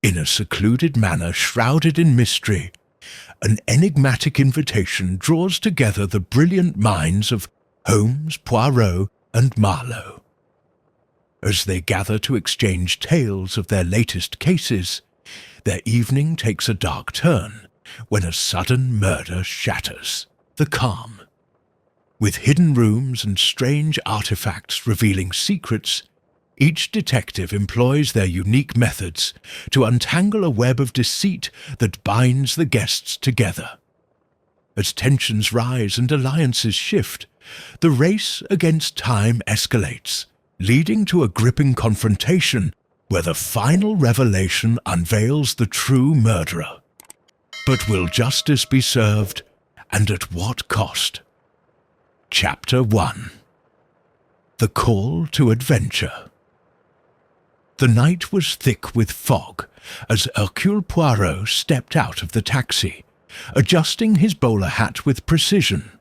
In a secluded manor shrouded in mystery, an enigmatic invitation draws together the brilliant minds of Holmes, Poirot, and Marlowe. As they gather to exchange tales of their latest cases, their evening takes a dark turn when a sudden murder shatters the calm. With hidden rooms and strange artifacts revealing secrets, each detective employs their unique methods to untangle a web of deceit that binds the guests together. As tensions rise and alliances shift, the race against time escalates, leading to a gripping confrontation where the final revelation unveils the true murderer. But will justice be served, and at what cost? Chapter 1. The Call to Adventure. The night was thick with fog as Hercule Poirot stepped out of the taxi, adjusting his bowler hat with precision.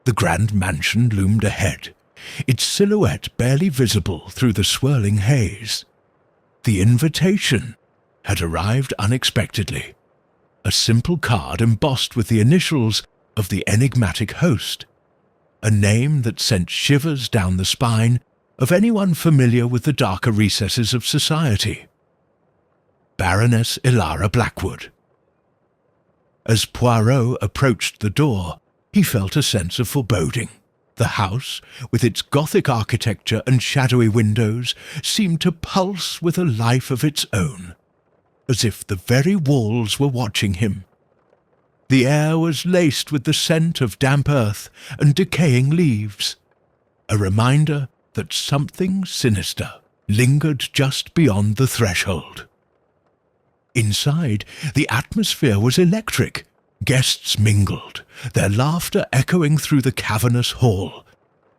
The grand mansion loomed ahead, its silhouette barely visible through the swirling haze. The invitation had arrived unexpectedly, a simple card embossed with the initials of the enigmatic host, a name that sent shivers down the spine of anyone familiar with the darker recesses of society. Baroness Elara Blackwood. As Poirot approached the door, he felt a sense of foreboding. The house, with its Gothic architecture and shadowy windows, seemed to pulse with a life of its own, as if the very walls were watching him. The air was laced with the scent of damp earth and decaying leaves, a reminder that something sinister lingered just beyond the threshold. Inside, the atmosphere was electric. Guests mingled, their laughter echoing through the cavernous hall.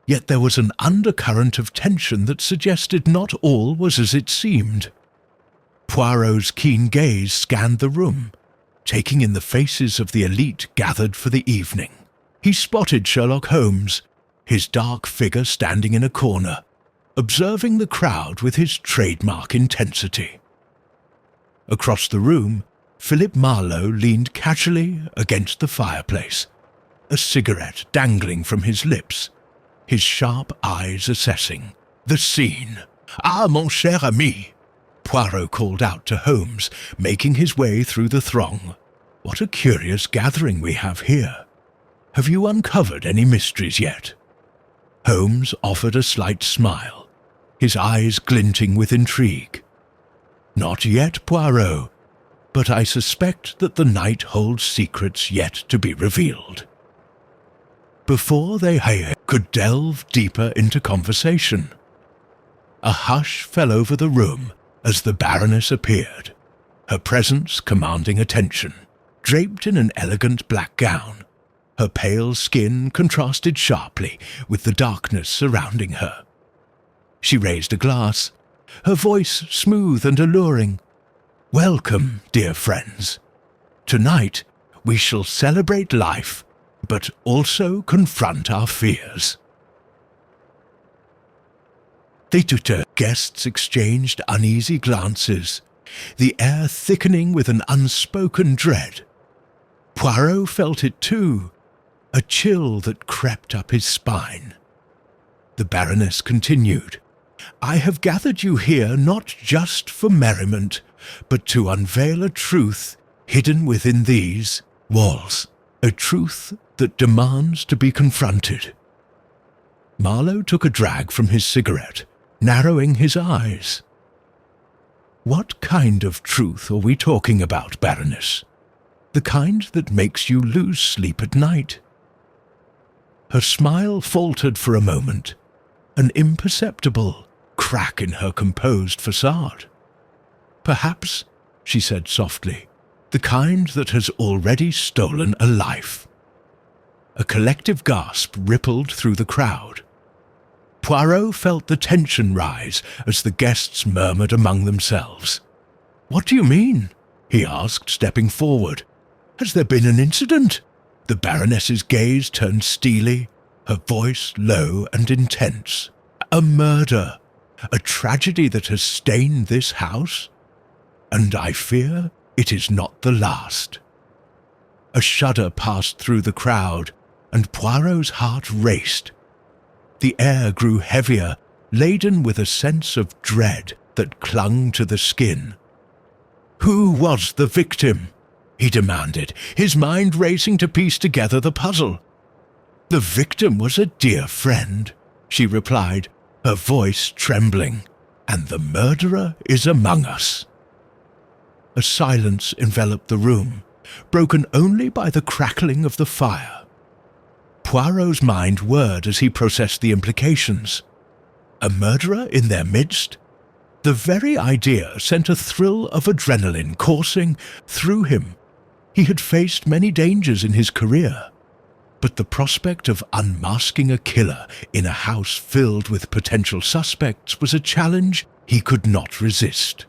Yet there was an undercurrent of tension that suggested not all was as it seemed. Poirot's keen gaze scanned the room, taking in the faces of the elite gathered for the evening. He spotted Sherlock Holmes, his dark figure standing in a corner, observing the crowd with his trademark intensity. Across the room, Philip Marlowe leaned casually against the fireplace, a cigarette dangling from his lips, his sharp eyes assessing the scene. "Ah, mon cher ami," Poirot called out to Holmes, making his way through the throng. "What a curious gathering we have here. Have you uncovered any mysteries yet?" Holmes offered a slight smile, his eyes glinting with intrigue. "Not yet, Poirot, but I suspect that the night holds secrets yet to be revealed." Before they could delve deeper into conversation, a hush fell over the room as the Baroness appeared, her presence commanding attention. Draped in an elegant black gown, her pale skin contrasted sharply with the darkness surrounding her. She raised a glass, her voice smooth and alluring. "Welcome, dear friends. Tonight we shall celebrate life, but also confront our fears." The two guests exchanged uneasy glances, the air thickening with an unspoken dread. Poirot felt it too, a chill that crept up his spine. The Baroness continued, "I have gathered you here not just for merriment, but to unveil a truth hidden within these walls, a truth that demands to be confronted." Marlowe took a drag from his cigarette, narrowing his eyes. "What kind of truth are we talking about, Baroness? The kind that makes you lose sleep at night?" Her smile faltered for a moment, an imperceptible crack in her composed facade. "Perhaps," she said softly, "the kind that has already stolen a life." A collective gasp rippled through the crowd. Poirot felt the tension rise as the guests murmured among themselves. "What do you mean?" he asked, stepping forward. "Has there been an incident?" The Baroness's gaze turned steely, her voice low and intense. "A murder, a tragedy that has stained this house?" and I fear it is not the last." A shudder passed through the crowd, and Poirot's heart raced. The air grew heavier, laden with a sense of dread that clung to the skin. "Who was the victim?" he demanded, his mind racing to piece together the puzzle. "The victim was a dear friend," she replied, her voice trembling, "and the murderer is among us." A silence enveloped the room, broken only by the crackling of the fire. Poirot's mind whirred as he processed the implications. A murderer in their midst? The very idea sent a thrill of adrenaline coursing through him. He had faced many dangers in his career, but the prospect of unmasking a killer in a house filled with potential suspects was a challenge he could not resist.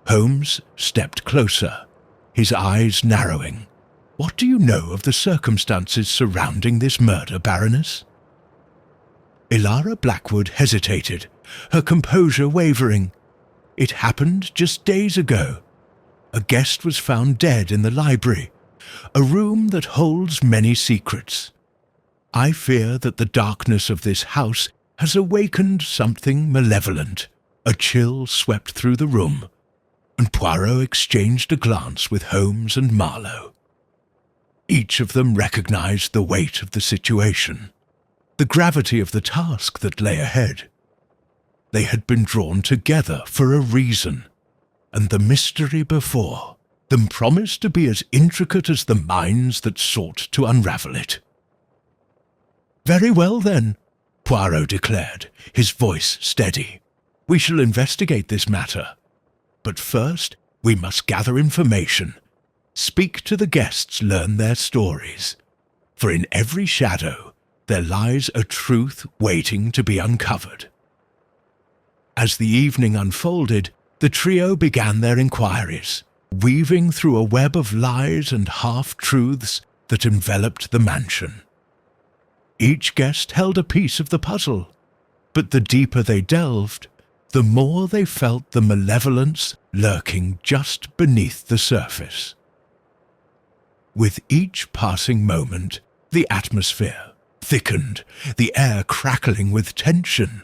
Holmes stepped closer, his eyes narrowing. "What do you know of the circumstances surrounding this murder, Baroness?" Elara Blackwood hesitated, her composure wavering. "It happened just days ago. A guest was found dead in the library, a room that holds many secrets. I fear that the darkness of this house has awakened something malevolent." A chill swept through the room, and Poirot exchanged a glance with Holmes and Marlowe. Each of them recognized the weight of the situation, the gravity of the task that lay ahead. They had been drawn together for a reason, and the mystery before them promised to be as intricate as the minds that sought to unravel it. "Very well, then," Poirot declared, his voice steady. "We shall investigate this matter. But first, we must gather information. Speak to the guests, learn their stories. For in every shadow, there lies a truth waiting to be uncovered." As the evening unfolded, the trio began their inquiries, weaving through a web of lies and half-truths that enveloped the mansion. Each guest held a piece of the puzzle, but the deeper they delved, the more they felt the malevolence lurking just beneath the surface. With each passing moment, the atmosphere thickened, the air crackling with tension.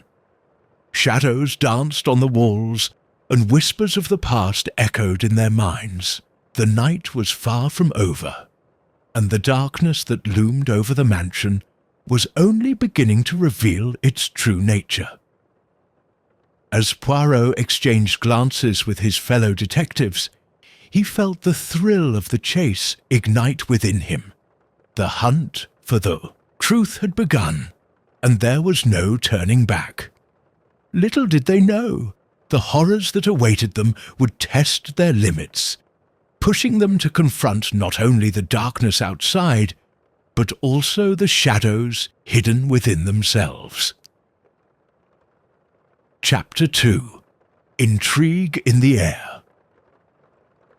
Shadows danced on the walls, and whispers of the past echoed in their minds. The night was far from over, and the darkness that loomed over the mansion was only beginning to reveal its true nature. As Poirot exchanged glances with his fellow detectives, he felt the thrill of the chase ignite within him. The hunt for the truth had begun, and there was no turning back. Little did they know, the horrors that awaited them would test their limits, pushing them to confront not only the darkness outside, but also the shadows hidden within themselves. Chapter 2. Intrigue in the Air.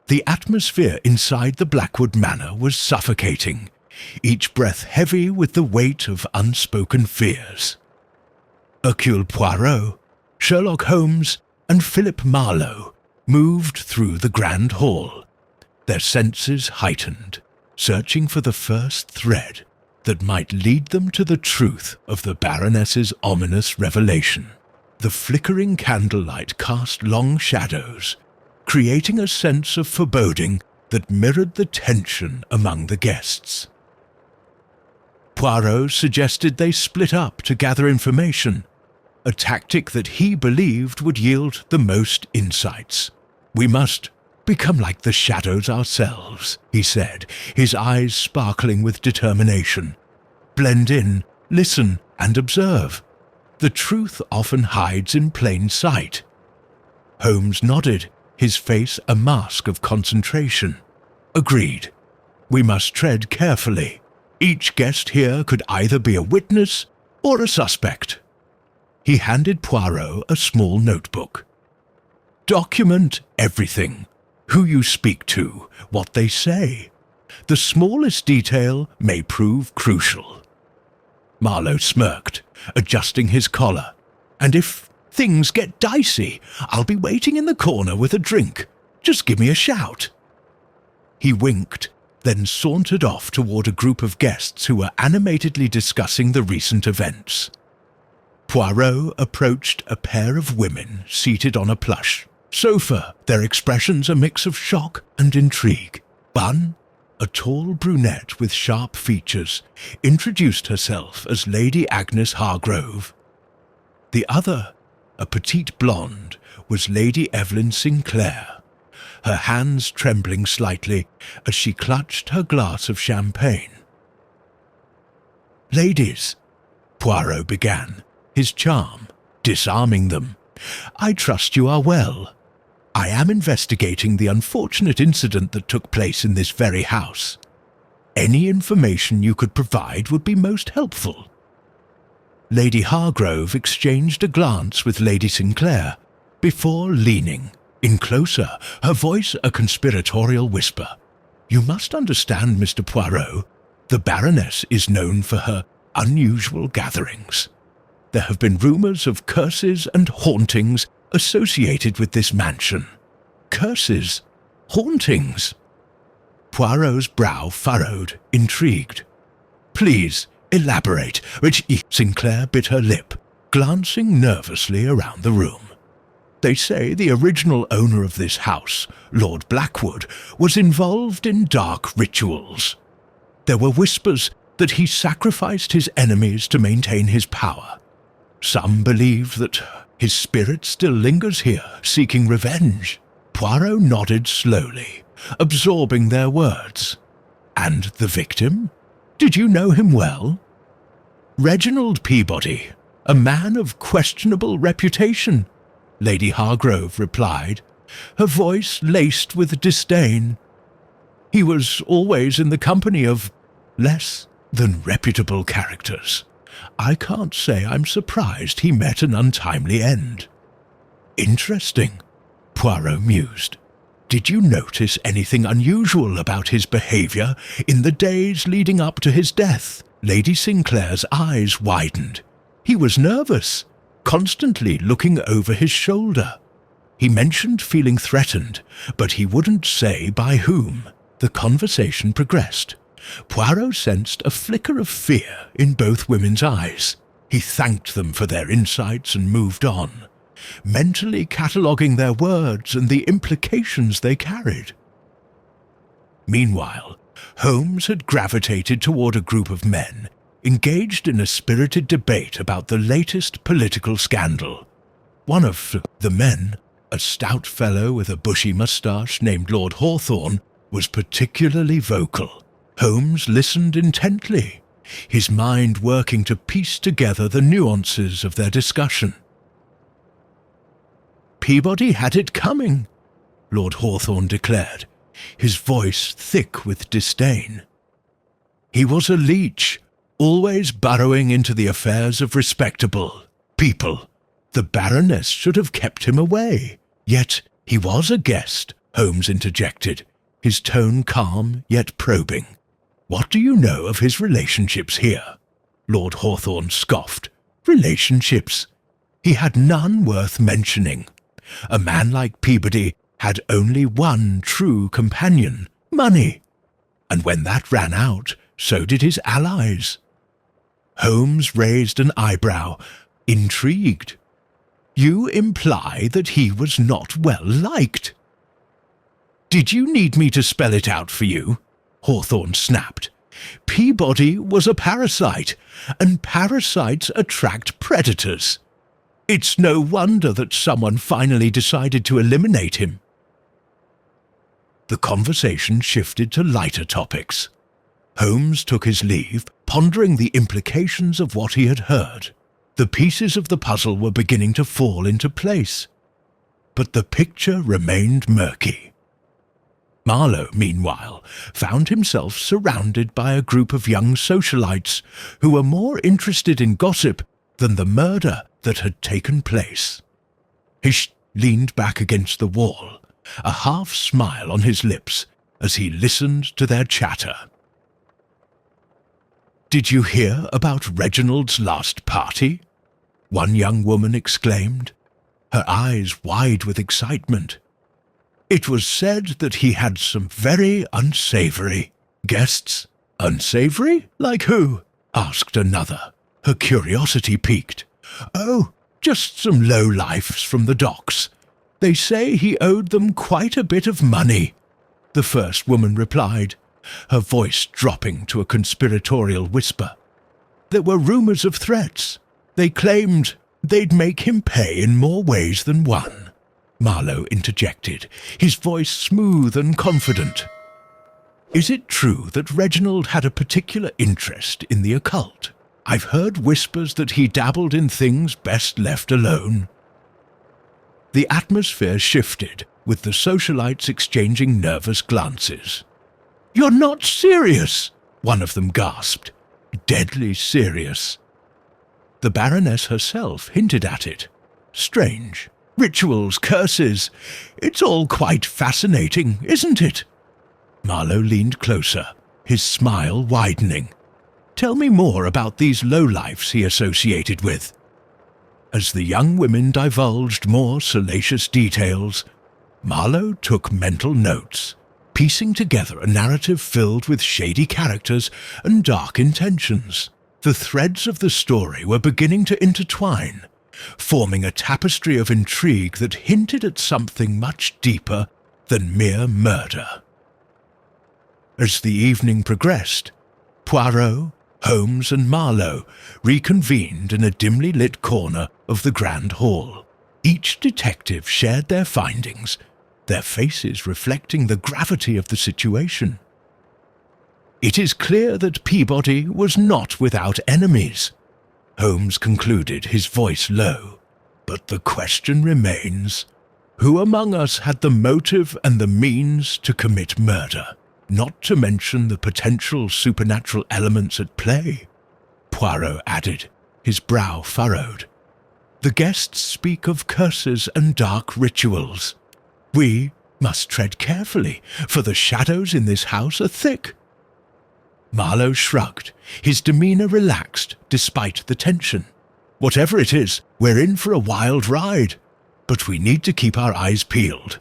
The atmosphere inside the Blackwood Manor was suffocating, each breath heavy with the weight of unspoken fears. Hercule Poirot, Sherlock Holmes, and Philip Marlowe moved through the grand hall, their senses heightened, searching for the first thread that might lead them to the truth of the Baroness's ominous revelation. The flickering candlelight cast long shadows, creating a sense of foreboding that mirrored the tension among the guests. Poirot suggested they split up to gather information, a tactic that he believed would yield the most insights. "We must become like the shadows ourselves," he said, his eyes sparkling with determination. "Blend in, listen, and observe. The truth often hides in plain sight." Holmes nodded, his face a mask of concentration. "Agreed. We must tread carefully. Each guest here could either be a witness or a suspect." He handed Poirot a small notebook. "Document everything. Who you speak to, what they say. The smallest detail may prove crucial." Marlowe smirked, adjusting his collar. "And if Things get dicey. I'll be waiting in the corner with a drink. Just give me a shout." He winked, then sauntered off toward a group of guests who were animatedly discussing the recent events. Poirot approached a pair of women seated on a plush sofa, their expressions a mix of shock and intrigue. Bunn, a tall brunette with sharp features, introduced herself as Lady Agnes Hargrove. The other, a petite blonde, was Lady Evelyn Sinclair, her hands trembling slightly as she clutched her glass of champagne. "Ladies," Poirot began, his charm disarming them, "I trust you are well. I am investigating the unfortunate incident that took place in this very house. Any information you could provide would be most helpful." Lady Hargrove exchanged a glance with Lady Sinclair before leaning in closer, her voice a conspiratorial whisper. "You must understand, Mr. Poirot, the Baroness is known for her unusual gatherings. There have been rumours of curses and hauntings associated with this mansion." "Curses? Hauntings?" Poirot's brow furrowed, intrigued. "Please, elaborate," which Sinclair bit her lip, glancing nervously around the room. "They say the original owner of this house, Lord Blackwood, was involved in dark rituals. There were whispers that he sacrificed his enemies to maintain his power. Some believe that his spirit still lingers here, seeking revenge." Poirot nodded slowly, absorbing their words. "And the victim? Did you know him well?" "Reginald Peabody, a man of questionable reputation," Lady Hargrove replied, her voice laced with disdain. "He was always in the company of less than reputable characters. I can't say I'm surprised he met an untimely end." "Interesting," Poirot mused. "Did you notice anything unusual about his behaviour in the days leading up to his death?" Lady Sinclair's eyes widened. "He was nervous, constantly looking over his shoulder. He mentioned feeling threatened, but he wouldn't say by whom." The conversation progressed. Poirot sensed a flicker of fear in both women's eyes. He thanked them for their insights and moved on, mentally cataloguing their words and the implications they carried. Meanwhile, Holmes had gravitated toward a group of men engaged in a spirited debate about the latest political scandal. One of the men, a stout fellow with a bushy moustache named Lord Hawthorne, was particularly vocal. Holmes listened intently, his mind working to piece together the nuances of their discussion. "Peabody had it coming," Lord Hawthorne declared, his voice thick with disdain. "He was a leech, always burrowing into the affairs of respectable people. The Baroness should have kept him away. Yet he was a guest," Holmes interjected, his tone calm yet probing. "What do you know of his relationships here?" Lord Hawthorne scoffed. "Relationships? He had none worth mentioning. A man like Peabody had only one true companion, money. And when that ran out, so did his allies." Holmes raised an eyebrow, intrigued. "You imply that he was not well liked." "Did you need me to spell it out for you?" Hawthorne snapped. "Peabody was a parasite, and parasites attract predators. It's no wonder that someone finally decided to eliminate him." The conversation shifted to lighter topics. Holmes took his leave, pondering the implications of what he had heard. The pieces of the puzzle were beginning to fall into place, but the picture remained murky. Marlowe, meanwhile, found himself surrounded by a group of young socialites who were more interested in gossip than the murder that had taken place. He leaned back against the wall, a half smile on his lips as he listened to their chatter. "Did you hear about Reginald's last party?" one young woman exclaimed, her eyes wide with excitement. It was said that he had some very unsavoury guests. Unsavoury? Like who? Asked another, her curiosity piqued. Oh, just some lowlifes from the docks. They say he owed them quite a bit of money, the first woman replied, her voice dropping to a conspiratorial whisper. There were rumours of threats. They claimed they'd make him pay in more ways than one, Marlowe interjected, his voice smooth and confident. Is it true that Reginald had a particular interest in the occult? I've heard whispers that he dabbled in things best left alone. The atmosphere shifted, with the socialites exchanging nervous glances. You're not serious, one of them gasped. Deadly serious. The Baroness herself hinted at it. Strange. Rituals, curses. It's all quite fascinating, isn't it? Marlowe leaned closer, his smile widening. Tell me more about these lowlifes he associated with. As the young women divulged more salacious details, Marlowe took mental notes, piecing together a narrative filled with shady characters and dark intentions. The threads of the story were beginning to intertwine, forming a tapestry of intrigue that hinted at something much deeper than mere murder. As the evening progressed, Poirot, Holmes and Marlowe reconvened in a dimly lit corner of the grand hall. Each detective shared their findings, their faces reflecting the gravity of the situation. It is clear that Peabody was not without enemies, Holmes concluded, his voice low. But the question remains, who among us had the motive and the means to commit murder? Not to mention the potential supernatural elements at play, Poirot added, his brow furrowed. The guests speak of curses and dark rituals. We must tread carefully, for the shadows in this house are thick. Marlowe shrugged, his demeanour relaxed despite the tension. Whatever it is, we're in for a wild ride, but we need to keep our eyes peeled.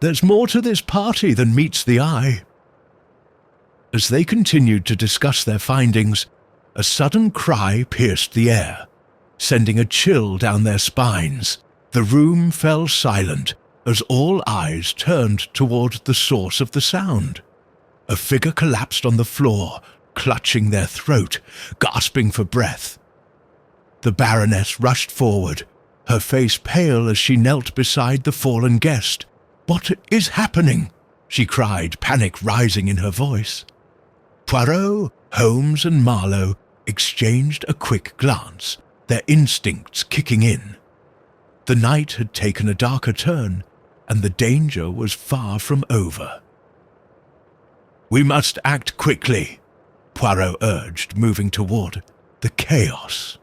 There's more to this party than meets the eye. As they continued to discuss their findings, a sudden cry pierced the air, sending a chill down their spines. The room fell silent as all eyes turned toward the source of the sound. A figure collapsed on the floor, clutching their throat, gasping for breath. The Baroness rushed forward, her face pale as she knelt beside the fallen guest. "What is happening?" she cried, panic rising in her voice. Poirot, Holmes and Marlowe exchanged a quick glance, their instincts kicking in. The night had taken a darker turn, and the danger was far from over. "We must act quickly," Poirot urged, moving toward the chaos.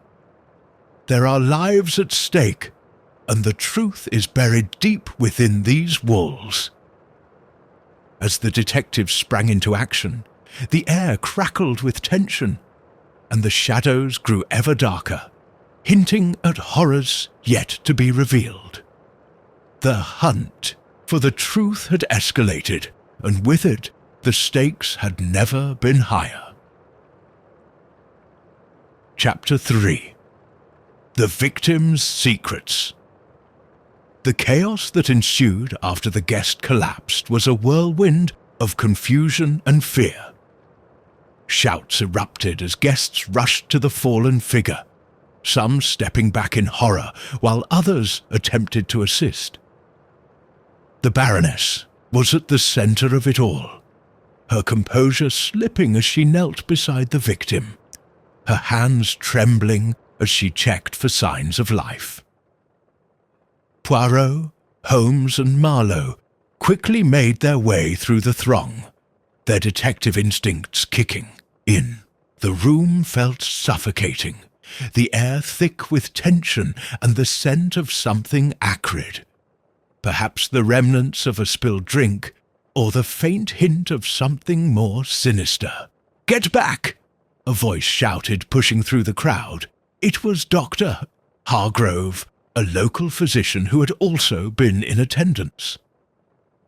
"There are lives at stake, and the truth is buried deep within these walls." As the detectives sprang into action, the air crackled with tension, and the shadows grew ever darker, hinting at horrors yet to be revealed. The hunt for the truth had escalated, and with it, the stakes had never been higher. Chapter 3. The Victim's Secrets. The chaos that ensued after the guest collapsed was a whirlwind of confusion and fear. Shouts erupted as guests rushed to the fallen figure, some stepping back in horror while others attempted to assist. The Baroness was at the centre of it all, her composure slipping as she knelt beside the victim, her hands trembling as she checked for signs of life. Poirot, Holmes and Marlowe quickly made their way through the throng, their detective instincts kicking in. The room felt suffocating, the air thick with tension and the scent of something acrid. Perhaps the remnants of a spilled drink, or the faint hint of something more sinister. "Get back!" a voice shouted, pushing through the crowd. It was Dr. Hargrove, a local physician who had also been in attendance.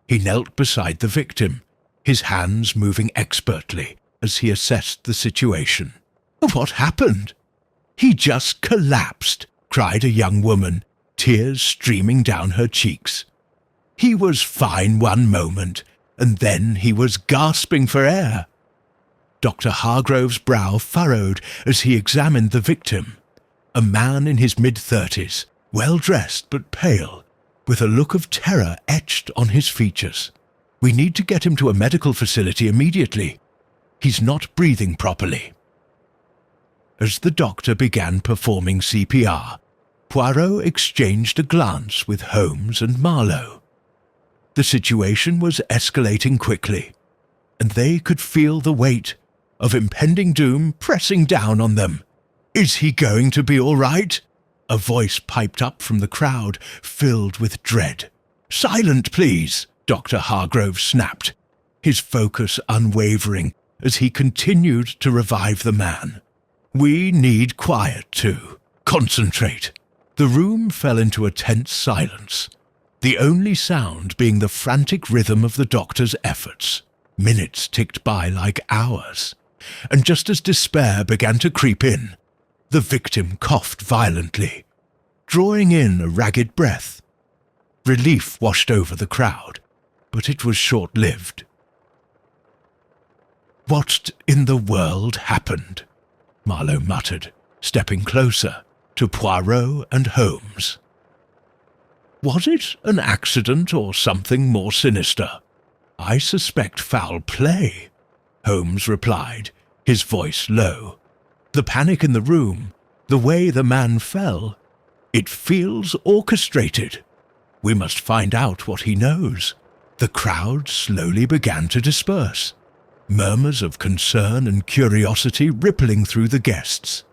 He knelt beside the victim, his hands moving expertly as he assessed the situation. "What happened?" "He just collapsed," cried a young woman, tears streaming down her cheeks. "He was fine one moment, and then he was gasping for air." Dr. Hargrove's brow furrowed as he examined the victim, a man in his mid-30s, well-dressed but pale, with a look of terror etched on his features. "We need to get him to a medical facility immediately. He's not breathing properly." As the doctor began performing CPR, Poirot exchanged a glance with Holmes and Marlowe. The situation was escalating quickly, and they could feel the weight of impending doom pressing down on them. "Is he going to be all right?" A voice piped up from the crowd, filled with dread. "Silent, please," Dr. Hargrove snapped, his focus unwavering as he continued to revive the man. "We need quiet too. Concentrate." The room fell into a tense silence, the only sound being the frantic rhythm of the doctor's efforts. Minutes ticked by like hours, and just as despair began to creep in, the victim coughed violently, drawing in a ragged breath. Relief washed over the crowd, but it was short-lived. "What in the world happened?" Marlowe muttered, stepping closer to Poirot and Holmes. "Was it an accident or something more sinister?" "I suspect foul play," Holmes replied, his voice low. "The panic in the room, the way the man fell, it feels orchestrated. We must find out what he knows." The crowd slowly began to disperse, murmurs of concern and curiosity rippling through the guests.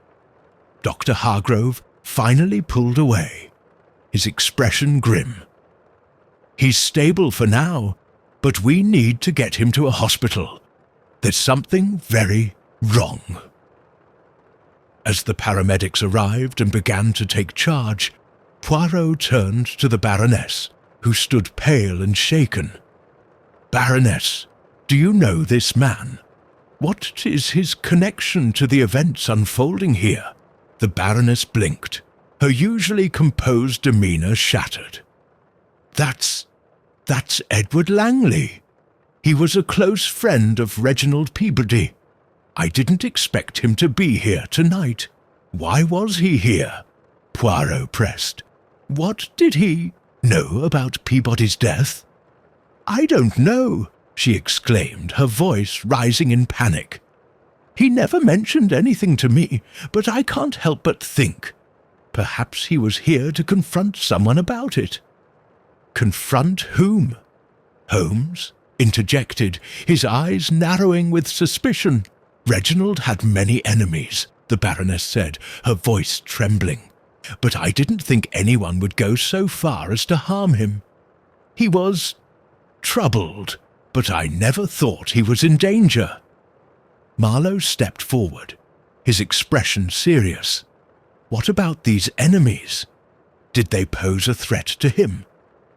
Dr. Hargrove finally pulled away, his expression grim. "He's stable for now, but we need to get him to a hospital. There's something very wrong." As the paramedics arrived and began to take charge, Poirot turned to the Baroness, who stood pale and shaken. "Baroness, do you know this man? What is his connection to the events unfolding here?" The Baroness blinked, her usually composed demeanour shattered. That's Edward Langley. He was a close friend of Reginald Peabody. I didn't expect him to be here tonight." "Why was he here?" Poirot pressed. "What did he know about Peabody's death?" "I don't know," she exclaimed, her voice rising in panic. "He never mentioned anything to me, but I can't help but think. Perhaps he was here to confront someone about it." "Confront whom?" Holmes interjected, his eyes narrowing with suspicion. "Reginald had many enemies," the Baroness said, her voice trembling. "But I didn't think anyone would go so far as to harm him. He was troubled, but I never thought he was in danger." Marlowe stepped forward, his expression serious. What about these enemies? Did they pose a threat to him?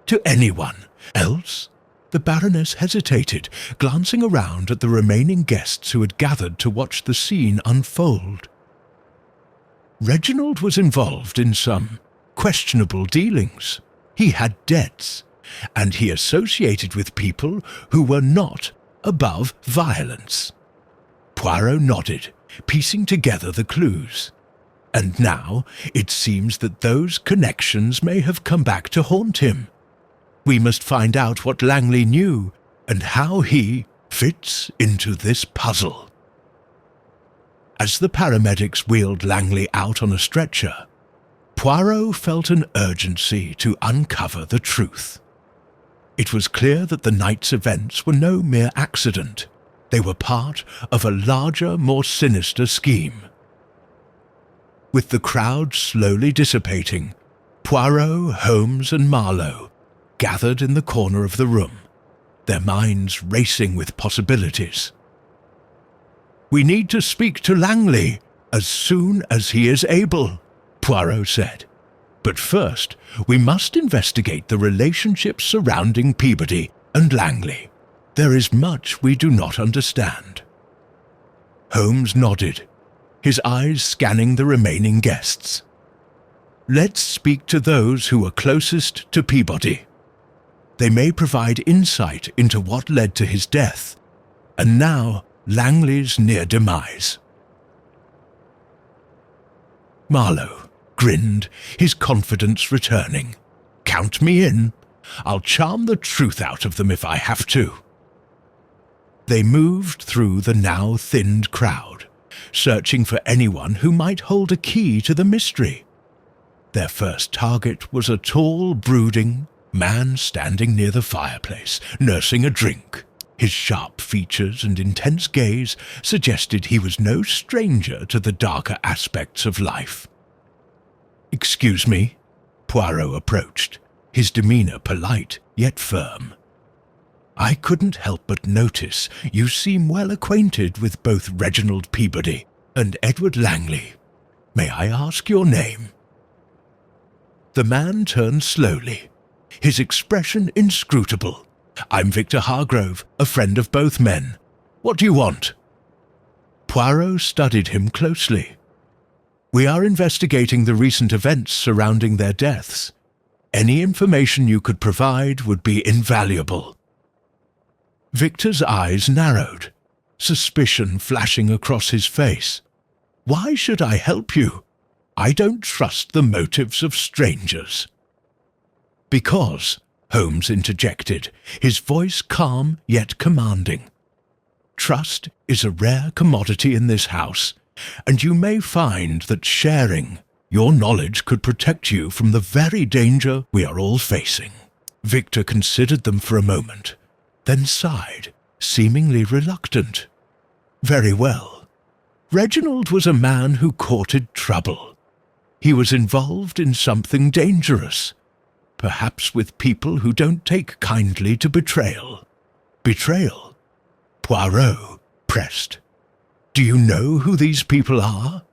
To anyone else? The Baroness hesitated, glancing around at the remaining guests who had gathered to watch the scene unfold. Reginald was involved in some questionable dealings. He had debts, and he associated with people who were not above violence. Poirot nodded, piecing together the clues. And now it seems that those connections may have come back to haunt him. We must find out what Langley knew and how he fits into this puzzle. As the paramedics wheeled Langley out on a stretcher, Poirot felt an urgency to uncover the truth. It was clear that the night's events were no mere accident. They were part of a larger, more sinister scheme. With the crowd slowly dissipating, Poirot, Holmes and Marlowe gathered in the corner of the room, their minds racing with possibilities. "We need to speak to Langley as soon as he is able," Poirot said. But first, we must investigate the relationships surrounding Peabody and Langley. There is much we do not understand. Holmes nodded, his eyes scanning the remaining guests. Let's speak to those who were closest to Peabody. They may provide insight into what led to his death, and now Langley's near demise. Marlowe grinned, his confidence returning. Count me in. I'll charm the truth out of them if I have to. They moved through the now thinned crowd, searching for anyone who might hold a key to the mystery. Their first target was a tall, brooding man standing near the fireplace, nursing a drink. His sharp features and intense gaze suggested he was no stranger to the darker aspects of life. "Excuse me," Poirot approached, his demeanor polite yet firm. "I couldn't help but notice you seem well acquainted with both Reginald Peabody and Edward Langley. May I ask your name?" The man turned slowly, his expression inscrutable. "I'm Victor Hargrove, a friend of both men. What do you want?" Poirot studied him closely. "We are investigating the recent events surrounding their deaths. Any information you could provide would be invaluable." Victor's eyes narrowed, suspicion flashing across his face. "Why should I help you? I don't trust the motives of strangers." "Because," Holmes interjected, his voice calm yet commanding, "trust is a rare commodity in this house, and you may find that sharing your knowledge could protect you from the very danger we are all facing." Victor considered them for a moment, then sighed, seemingly reluctant. "Very well. Reginald was a man who courted trouble. He was involved in something dangerous, perhaps with people who don't take kindly to betrayal." "Betrayal?" Poirot pressed. "Do you know who these people are?"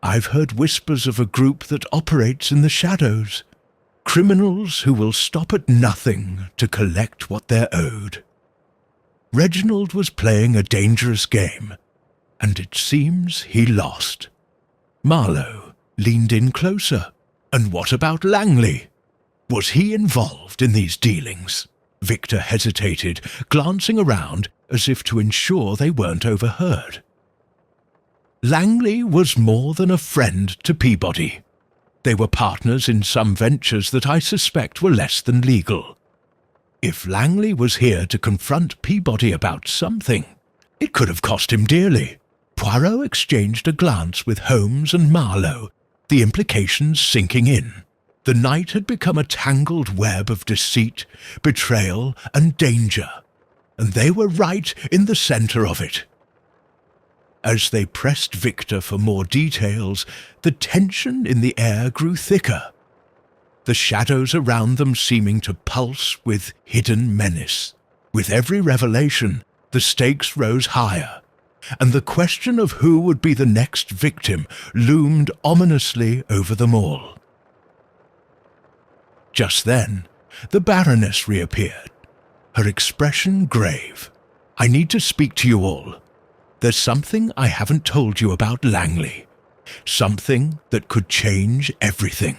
"I've heard whispers of a group that operates in the shadows, criminals who will stop at nothing to collect what they're owed. Reginald was playing a dangerous game, and it seems he lost." Marlowe leaned in closer. "And what about Langley? Was he involved in these dealings?" Victor hesitated, glancing around as if to ensure they weren't overheard. "Langley was more than a friend to Peabody. They were partners in some ventures that I suspect were less than legal. If Langley was here to confront Peabody about something, it could have cost him dearly." Poirot exchanged a glance with Holmes and Marlowe, the implications sinking in. The night had become a tangled web of deceit, betrayal, and danger, and they were right in the center of it. As they pressed Victor for more details, the tension in the air grew thicker, the shadows around them seeming to pulse with hidden menace. With every revelation, the stakes rose higher, and the question of who would be the next victim loomed ominously over them all. Just then, the Baroness reappeared, her expression grave. "I need to speak to you all. There's something I haven't told you about Langley, something that could change everything."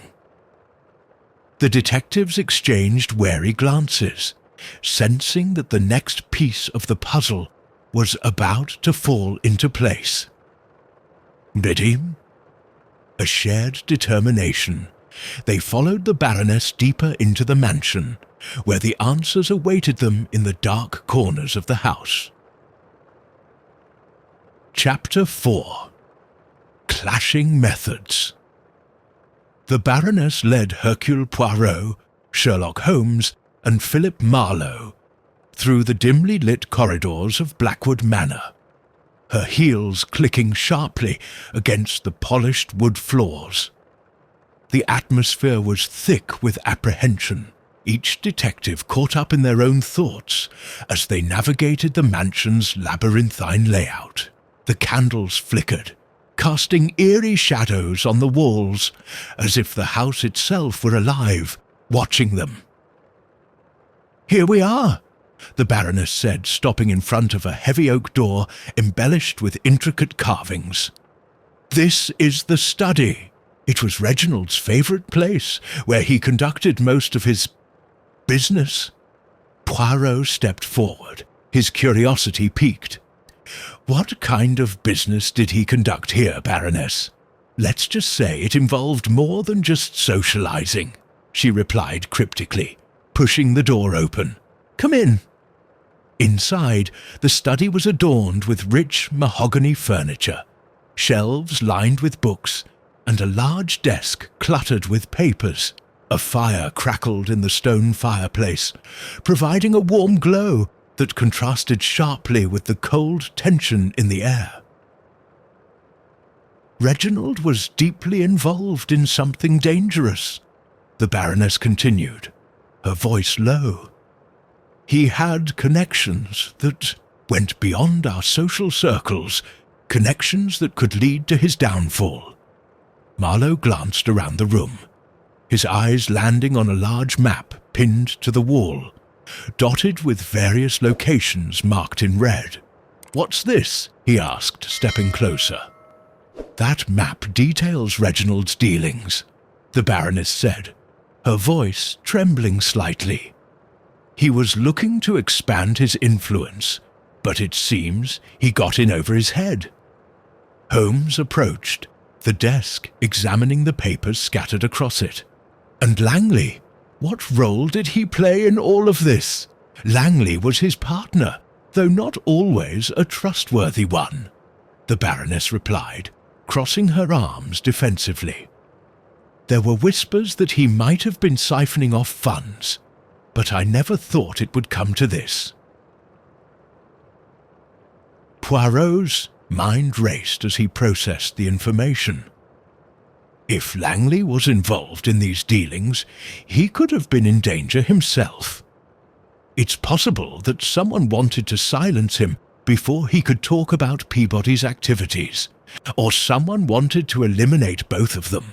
The detectives exchanged wary glances, sensing that the next piece of the puzzle was about to fall into place. "Biddy?" A shared determination. They followed the Baroness deeper into the mansion, where the answers awaited them in the dark corners of the house. Chapter 4. Clashing Methods. The Baroness led Hercule Poirot, Sherlock Holmes, and Philip Marlowe through the dimly lit corridors of Blackwood Manor, her heels clicking sharply against the polished wood floors. The atmosphere was thick with apprehension, each detective caught up in their own thoughts as they navigated the mansion's labyrinthine layout. The candles flickered, casting eerie shadows on the walls, as if the house itself were alive, watching them. "Here we are," the Baroness said, stopping in front of a heavy oak door embellished with intricate carvings. "This is the study." It was Reginald's favourite place, where he conducted most of his business. Poirot stepped forward, his curiosity piqued. "What kind of business did he conduct here, Baroness?" "Let's just say it involved more than just socializing," she replied cryptically, pushing the door open. "Come in." Inside, the study was adorned with rich mahogany furniture, shelves lined with books, and a large desk cluttered with papers. A fire crackled in the stone fireplace, providing a warm glow that contrasted sharply with the cold tension in the air. Reginald was deeply involved in something dangerous, the Baroness continued, her voice low. He had connections that went beyond our social circles, connections that could lead to his downfall. Marlowe glanced around the room, his eyes landing on a large map pinned to the wall, dotted with various locations marked in red. "What's this?" he asked, stepping closer. "That map details Reginald's dealings," the Baroness said, her voice trembling slightly. "He was looking to expand his influence, but it seems he got in over his head." Holmes approached, the desk examining the papers scattered across it. "And Langley? What role did he play in all of this?" "Langley was his partner, though not always a trustworthy one," the Baroness replied, crossing her arms defensively. "There were whispers that he might have been siphoning off funds, but I never thought it would come to this." Poirot's mind raced as he processed the information. If Langley was involved in these dealings, he could have been in danger himself. It's possible that someone wanted to silence him before he could talk about Peabody's activities, or someone wanted to eliminate both of them.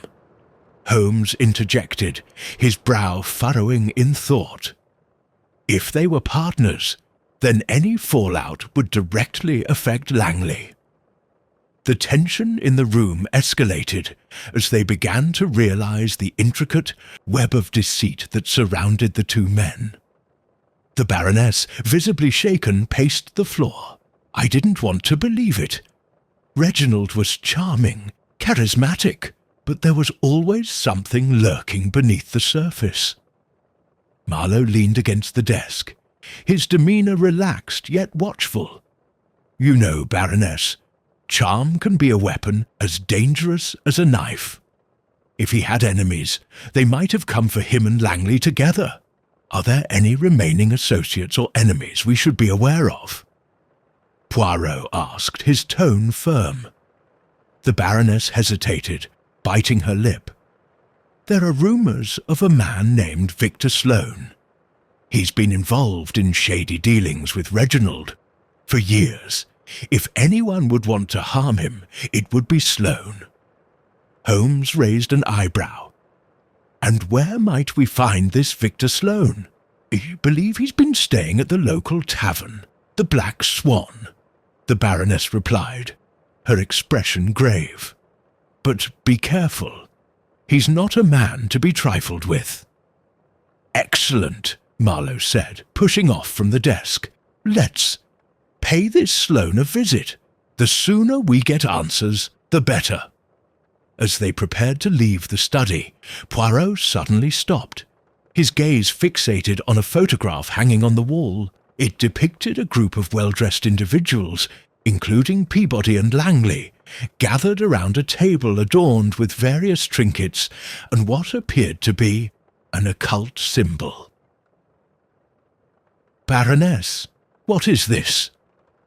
Holmes interjected, his brow furrowing in thought. If they were partners, then any fallout would directly affect Langley. The tension in the room escalated as they began to realize the intricate web of deceit that surrounded the two men. The Baroness, visibly shaken, paced the floor. "I didn't want to believe it. Reginald was charming, charismatic, but there was always something lurking beneath the surface." Marlowe leaned against the desk, his demeanor relaxed yet watchful. "You know, Baroness, charm can be a weapon as dangerous as a knife. If he had enemies, they might have come for him and Langley together. Are there any remaining associates or enemies we should be aware of?" Poirot asked, his tone firm. The Baroness hesitated, biting her lip. "There are rumours of a man named Victor Sloane. He's been involved in shady dealings with Reginald for years. If anyone would want to harm him, it would be Sloane." Holmes raised an eyebrow. "And where might we find this Victor Sloane?" "I believe he's been staying at the local tavern, the Black Swan," the Baroness replied, her expression grave. "But be careful. He's not a man to be trifled with." "Excellent," Marlowe said, pushing off from the desk. "Let's pay this Sloane a visit. The sooner we get answers, the better." As they prepared to leave the study, Poirot suddenly stopped, his gaze fixated on a photograph hanging on the wall. It depicted a group of well-dressed individuals, including Peabody and Langley, gathered around a table adorned with various trinkets and what appeared to be an occult symbol. "Baroness, what is this?"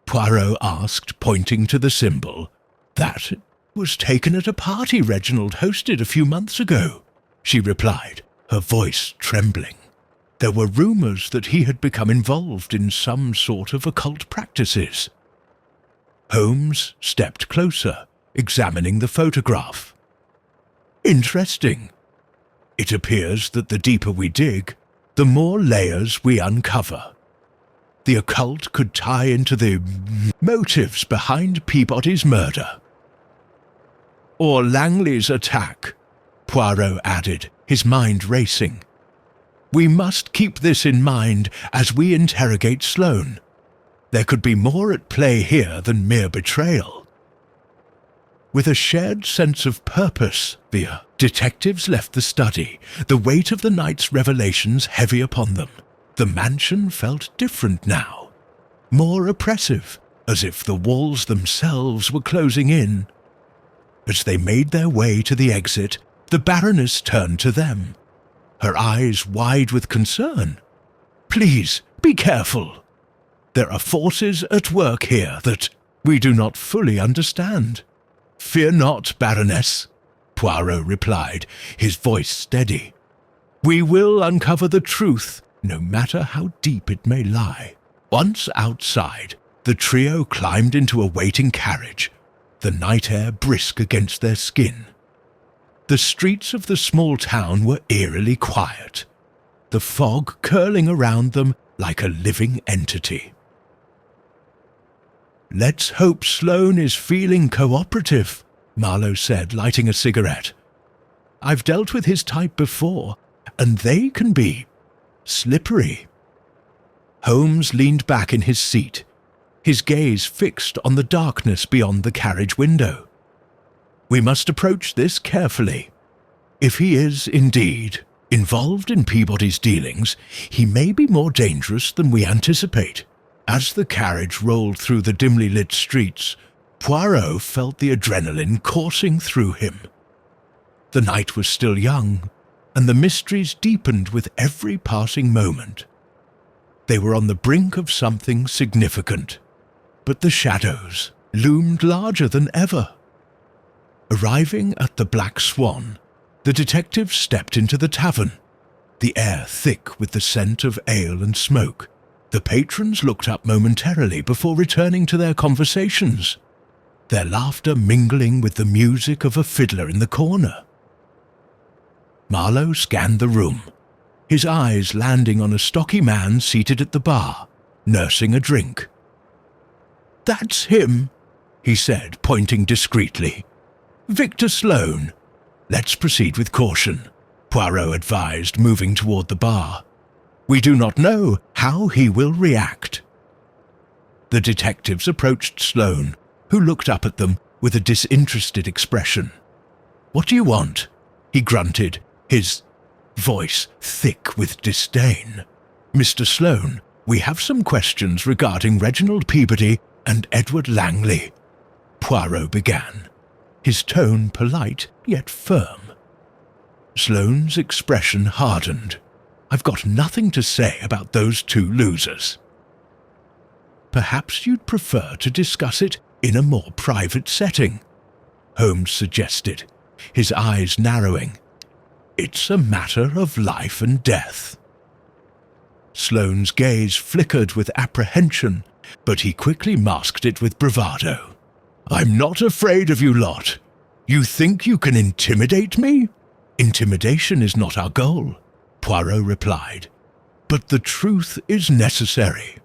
Poirot asked, pointing to the symbol. "That was taken at a party Reginald hosted a few months ago," she replied, her voice trembling. There were rumours that he had become involved in some sort of occult practices. Holmes stepped closer, examining the photograph. Interesting. It appears that the deeper we dig, the more layers we uncover. The occult could tie into the motives behind Peabody's murder. Or Langley's attack, Poirot added, his mind racing. We must keep this in mind as we interrogate Sloane. There could be more at play here than mere betrayal. With a shared sense of purpose, the detectives left the study, the weight of the night's revelations heavy upon them. The mansion felt different now, more oppressive, as if the walls themselves were closing in. As they made their way to the exit, the Baroness turned to them, her eyes wide with concern. Please, be careful. There are forces at work here that we do not fully understand. Fear not, Baroness, Poirot replied, his voice steady. We will uncover the truth, no matter how deep it may lie. Once outside, the trio climbed into a waiting carriage, the night air brisk against their skin. The streets of the small town were eerily quiet, the fog curling around them like a living entity. Let's hope Sloane is feeling cooperative, Marlowe said, lighting a cigarette. I've dealt with his type before, and they can be slippery. Holmes leaned back in his seat, his gaze fixed on the darkness beyond the carriage window. We must approach this carefully. If he is, indeed, involved in Peabody's dealings, he may be more dangerous than we anticipate. As the carriage rolled through the dimly lit streets, Poirot felt the adrenaline coursing through him. The night was still young, and the mysteries deepened with every passing moment. They were on the brink of something significant, but the shadows loomed larger than ever. Arriving at the Black Swan, the detectives stepped into the tavern, the air thick with the scent of ale and smoke. The patrons looked up momentarily before returning to their conversations, their laughter mingling with the music of a fiddler in the corner. Marlowe scanned the room, his eyes landing on a stocky man seated at the bar, nursing a drink. That's him, he said, pointing discreetly. Victor Sloane. Let's proceed with caution, Poirot advised, moving toward the bar. We do not know how he will react. The detectives approached Sloane, who looked up at them with a disinterested expression. What do you want? He grunted, his voice thick with disdain. Mr. Sloane, we have some questions regarding Reginald Peabody and Edward Langley, Poirot began, his tone polite yet firm. Sloane's expression hardened. I've got nothing to say about those two losers. Perhaps you'd prefer to discuss it in a more private setting, Holmes suggested, his eyes narrowing. It's a matter of life and death. Sloane's gaze flickered with apprehension, but he quickly masked it with bravado. I'm not afraid of you lot. You think you can intimidate me? Intimidation is not our goal, Poirot replied. But the truth is necessary.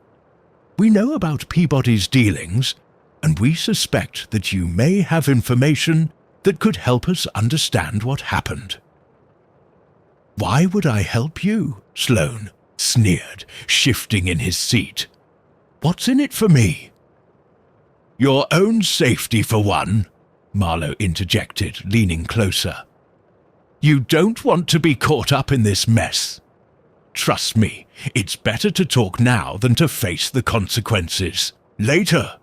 We know about Peabody's dealings, and we suspect that you may have information that could help us understand what happened. Why would I help you? Sloane sneered, shifting in his seat. What's in it for me? Your own safety, for one, Marlowe interjected, leaning closer. You don't want to be caught up in this mess. Trust me, it's better to talk now than to face the consequences later.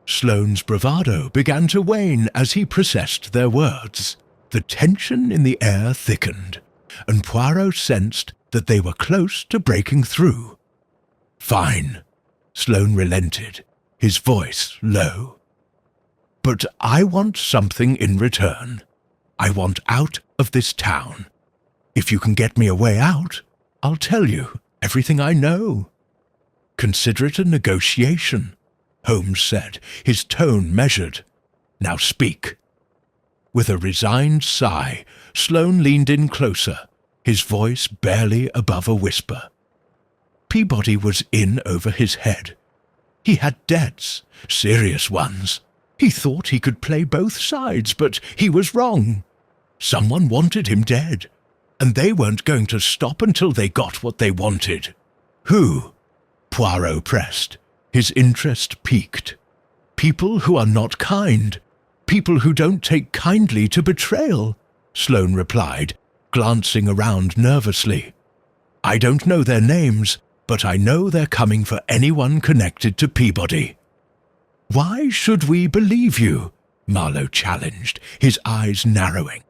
Sloane's bravado began to wane as he processed their words. The tension in the air thickened, and Poirot sensed that they were close to breaking through. Fine, Sloane relented, his voice low. But I want something in return. I want out of this town. If you can get me a way out, I'll tell you everything I know. Consider it a negotiation, Holmes said, his tone measured. Now speak. With a resigned sigh, Sloane leaned in closer, his voice barely above a whisper. Peabody was in over his head. He had debts, serious ones. He thought he could play both sides, but he was wrong. Someone wanted him dead, and they weren't going to stop until they got what they wanted. Who? Poirot pressed, his interest piqued. People who are not kind. People who don't take kindly to betrayal, Sloane replied, glancing around nervously. I don't know their names, but I know they're coming for anyone connected to Peabody. Why should we believe you? Marlowe challenged, his eyes narrowing.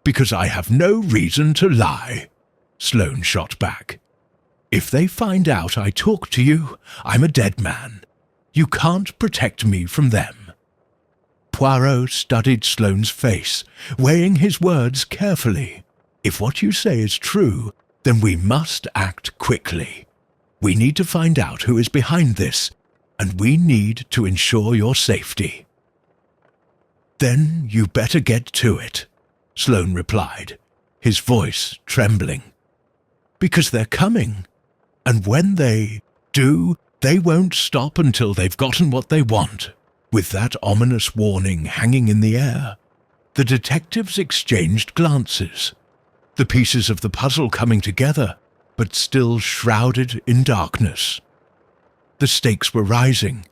Because I have no reason to lie, Sloane shot back. If they find out I talk to you, I'm a dead man. You can't protect me from them. Poirot studied Sloane's face, weighing his words carefully. If what you say is true, then we must act quickly. We need to find out who is behind this, and we need to ensure your safety. Then you better get to it, Sloane replied, his voice trembling. Because they're coming, and when they do, they won't stop until they've gotten what they want. With that ominous warning hanging in the air, the detectives exchanged glances, the pieces of the puzzle coming together, but still shrouded in darkness. The stakes were rising,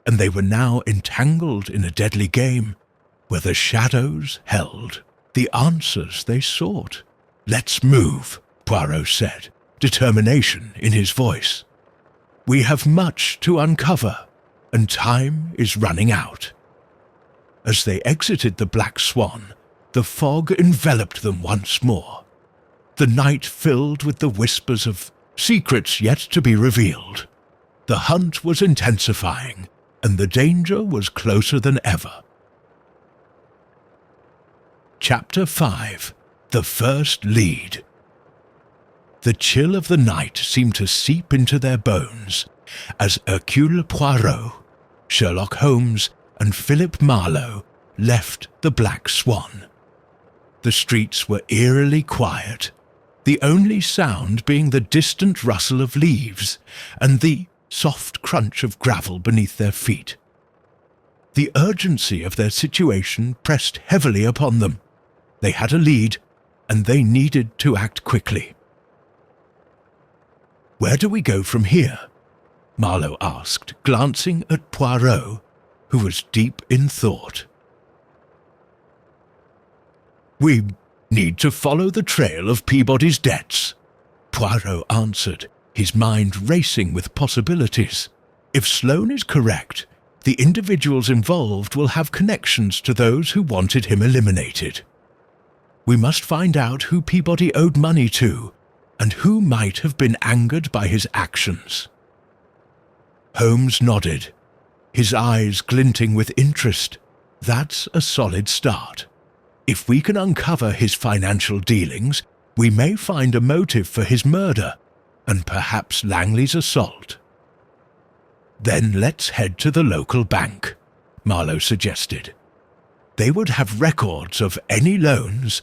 and they were now entangled in a deadly game, where the shadows held the answers they sought. Let's move, Poirot said, determination in his voice. We have much to uncover, and time is running out. As they exited the Black Swan, the fog enveloped them once more. The night filled with the whispers of secrets yet to be revealed. The hunt was intensifying, and the danger was closer than ever. Chapter 5. The First Lead. The chill of the night seemed to seep into their bones as Hercule Poirot, Sherlock Holmes, and Philip Marlowe left the Black Swan. The streets were eerily quiet, the only sound being the distant rustle of leaves and the soft crunch of gravel beneath their feet. The urgency of their situation pressed heavily upon them. They had a lead, and they needed to act quickly. Where do we go from here? Marlowe asked, glancing at Poirot, who was deep in thought. We need to follow the trail of Peabody's debts, Poirot answered, his mind racing with possibilities. If Sloane is correct, the individuals involved will have connections to those who wanted him eliminated. We must find out who Peabody owed money to, and who might have been angered by his actions. Holmes nodded, his eyes glinting with interest. That's a solid start. If we can uncover his financial dealings, we may find a motive for his murder, and perhaps Langley's assault. Then let's head to the local bank, Marlowe suggested. They would have records of any loans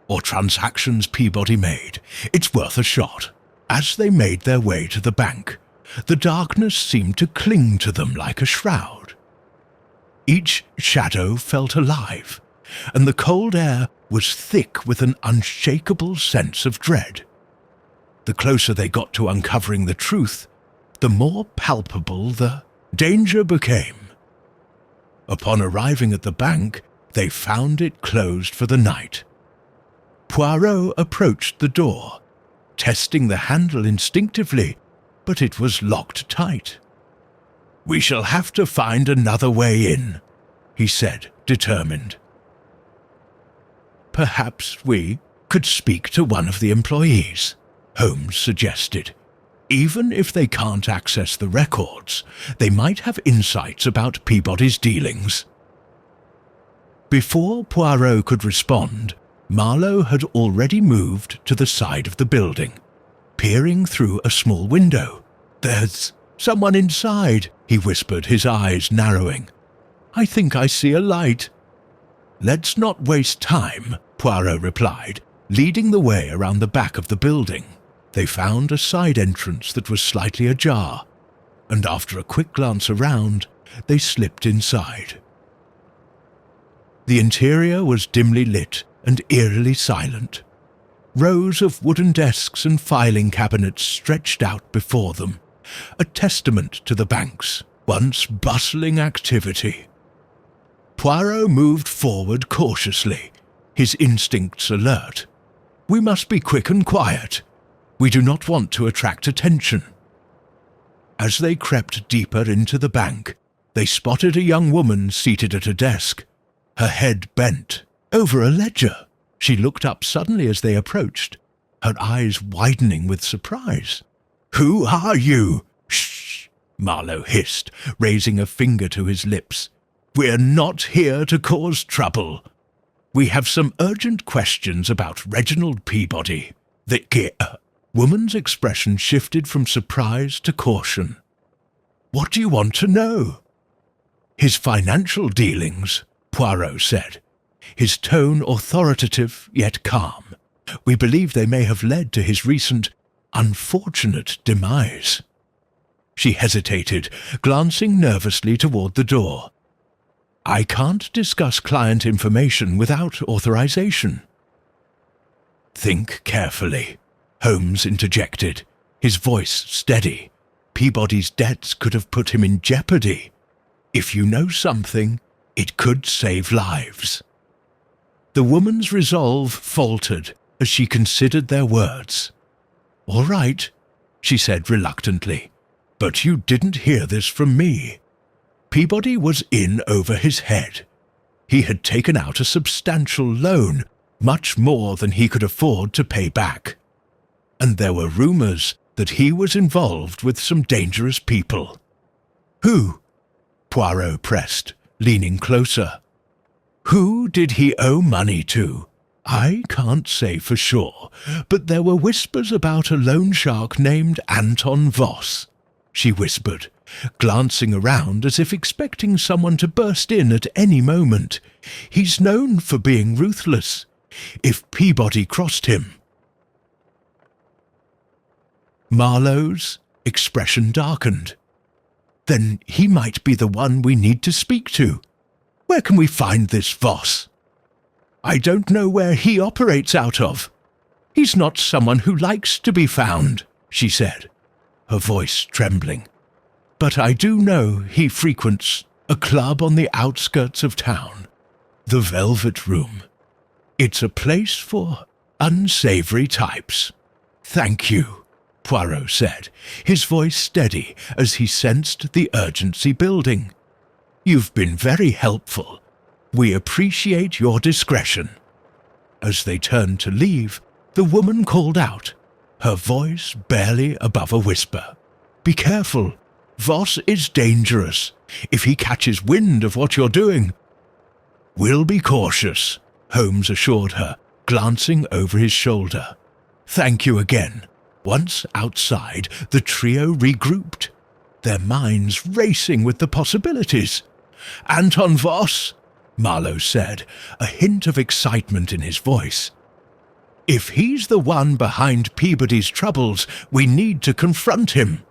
or transactions Peabody made. It's worth a shot. As they made their way to the bank, the darkness seemed to cling to them like a shroud. Each shadow felt alive, and the cold air was thick with an unshakable sense of dread. The closer they got to uncovering the truth, the more palpable the danger became. Upon arriving at the bank, they found it closed for the night. Poirot approached the door, testing the handle instinctively, but it was locked tight. We shall have to find another way in, he said, determined. Perhaps we could speak to one of the employees, Holmes suggested. Even if they can't access the records, they might have insights about Peabody's dealings. Before Poirot could respond, Marlowe had already moved to the side of the building, peering through a small window. There's someone inside, he whispered, his eyes narrowing. I think I see a light. "Let's not waste time," Poirot replied, leading the way around the back of the building. They found a side entrance that was slightly ajar, and after a quick glance around, they slipped inside. The interior was dimly lit and eerily silent. Rows of wooden desks and filing cabinets stretched out before them, a testament to the bank's once bustling activity. Poirot moved forward cautiously, his instincts alert. "We must be quick and quiet. We do not want to attract attention." As they crept deeper into the bank, they spotted a young woman seated at a desk, her head bent over a ledger. She looked up suddenly as they approached, her eyes widening with surprise. "Who are you?" "Shh," Marlowe hissed, raising a finger to his lips. "We're not here to cause trouble. We have some urgent questions about Reginald Peabody." The woman's expression shifted from surprise to caution. "What do you want to know?" "His financial dealings," Poirot said, his tone authoritative yet calm. "We believe they may have led to his recent, unfortunate demise." She hesitated, glancing nervously toward the door. "I can't discuss client information without authorization." "Think carefully," Holmes interjected, his voice steady. "Peabody's debts could have put him in jeopardy. If you know something, it could save lives." The woman's resolve faltered as she considered their words. "All right," she said reluctantly, "but you didn't hear this from me." Peabody was in over his head. He had taken out a substantial loan, much more than he could afford to pay back. And there were rumors that he was involved with some dangerous people. "Who?" Poirot pressed, leaning closer. "Who did he owe money to? I can't say for sure, but there were whispers about a loan shark named Anton Voss," she whispered, glancing around as if expecting someone to burst in at any moment. "He's known for being ruthless. If Peabody crossed him—" Marlowe's expression darkened. "Then he might be the one we need to speak to. Where can we find this Voss?" "I don't know where he operates out of. He's not someone who likes to be found," she said, her voice trembling. "But I do know he frequents a club on the outskirts of town, the Velvet Room. It's a place for unsavory types." "Thank you," Poirot said, his voice steady as he sensed the urgency building. "You've been very helpful. We appreciate your discretion." As they turned to leave, the woman called out, her voice barely above a whisper. "Be careful. Voss is dangerous. If he catches wind of what you're doing—" "We'll be cautious," Holmes assured her, glancing over his shoulder. "Thank you again." Once outside, the trio regrouped, their minds racing with the possibilities. "Anton Voss," Marlowe said, a hint of excitement in his voice. "If he's the one behind Peabody's troubles, we need to confront him."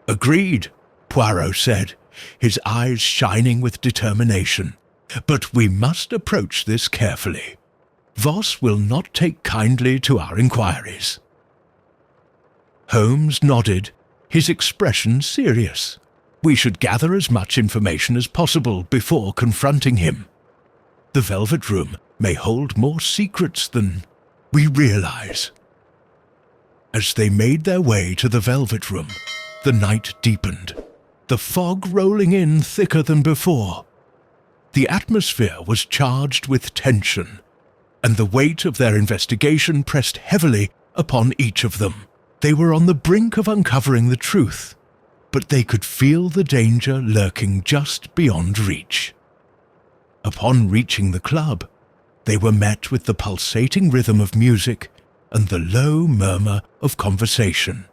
"Agreed," Poirot said, his eyes shining with determination. "But we must approach this carefully. Voss will not take kindly to our inquiries." Holmes nodded, his expression serious. "We should gather as much information as possible before confronting him. The Velvet Room may hold more secrets than we realize." As they made their way to the Velvet Room, the night deepened, the fog rolling in thicker than before. The atmosphere was charged with tension, and the weight of their investigation pressed heavily upon each of them. They were on the brink of uncovering the truth, but they could feel the danger lurking just beyond reach. Upon reaching the club, they were met with the pulsating rhythm of music and the low murmur of conversation.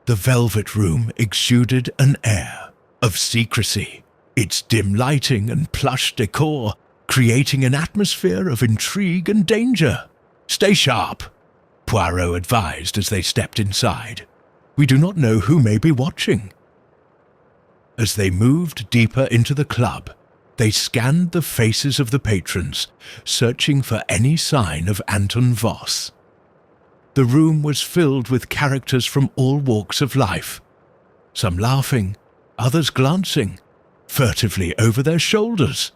The Velvet Room exuded an air of secrecy, its dim lighting and plush decor creating an atmosphere of intrigue and danger. "Stay sharp," Poirot advised as they stepped inside. "We do not know who may be watching." As they moved deeper into the club, they scanned the faces of the patrons, searching for any sign of Anton Voss. The room was filled with characters from all walks of life, some laughing, others glancing, furtively over their shoulders.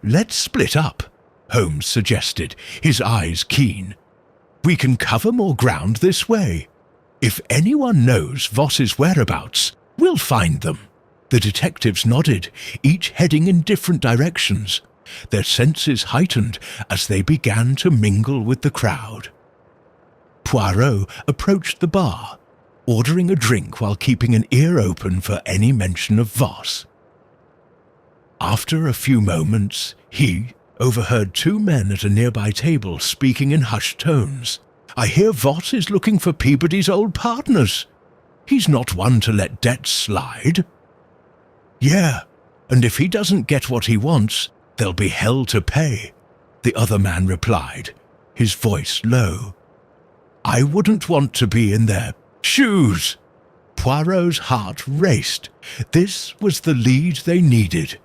"Let's split up," Holmes suggested, his eyes keen. "We can cover more ground this way. If anyone knows Voss's whereabouts, we'll find them." The detectives nodded, each heading in different directions, their senses heightened as they began to mingle with the crowd. Poirot approached the bar, ordering a drink while keeping an ear open for any mention of Voss. After a few moments, he overheard two men at a nearby table speaking in hushed tones. "I hear Voss is looking for Peabody's old partners. He's not one to let debts slide." "Yeah, and if he doesn't get what he wants, there'll be hell to pay," the other man replied, his voice low. "I wouldn't want to be in their shoes." Poirot's heart raced. This was the lead they needed.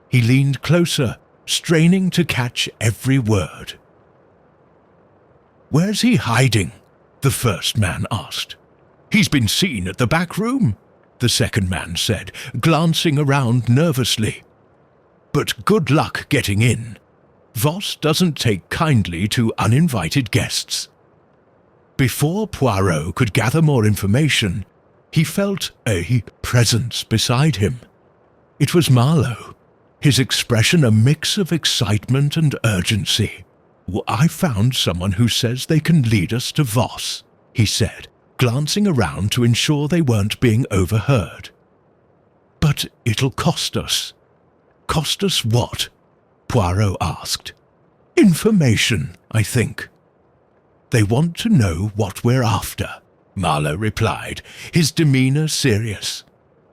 He leaned closer, straining to catch every word. "Where's he hiding?" the first man asked. "He's been seen at the back room," the second man said, glancing around nervously. "But good luck getting in. Voss doesn't take kindly to uninvited guests." Before Poirot could gather more information, he felt a presence beside him. It was Marlowe, his expression a mix of excitement and urgency. "I found someone who says they can lead us to Voss," he said, glancing around to ensure they weren't being overheard. "But it'll cost us." "Cost us what?" Poirot asked. "Information, I think." "They want to know what we're after," Marlowe replied, his demeanour serious.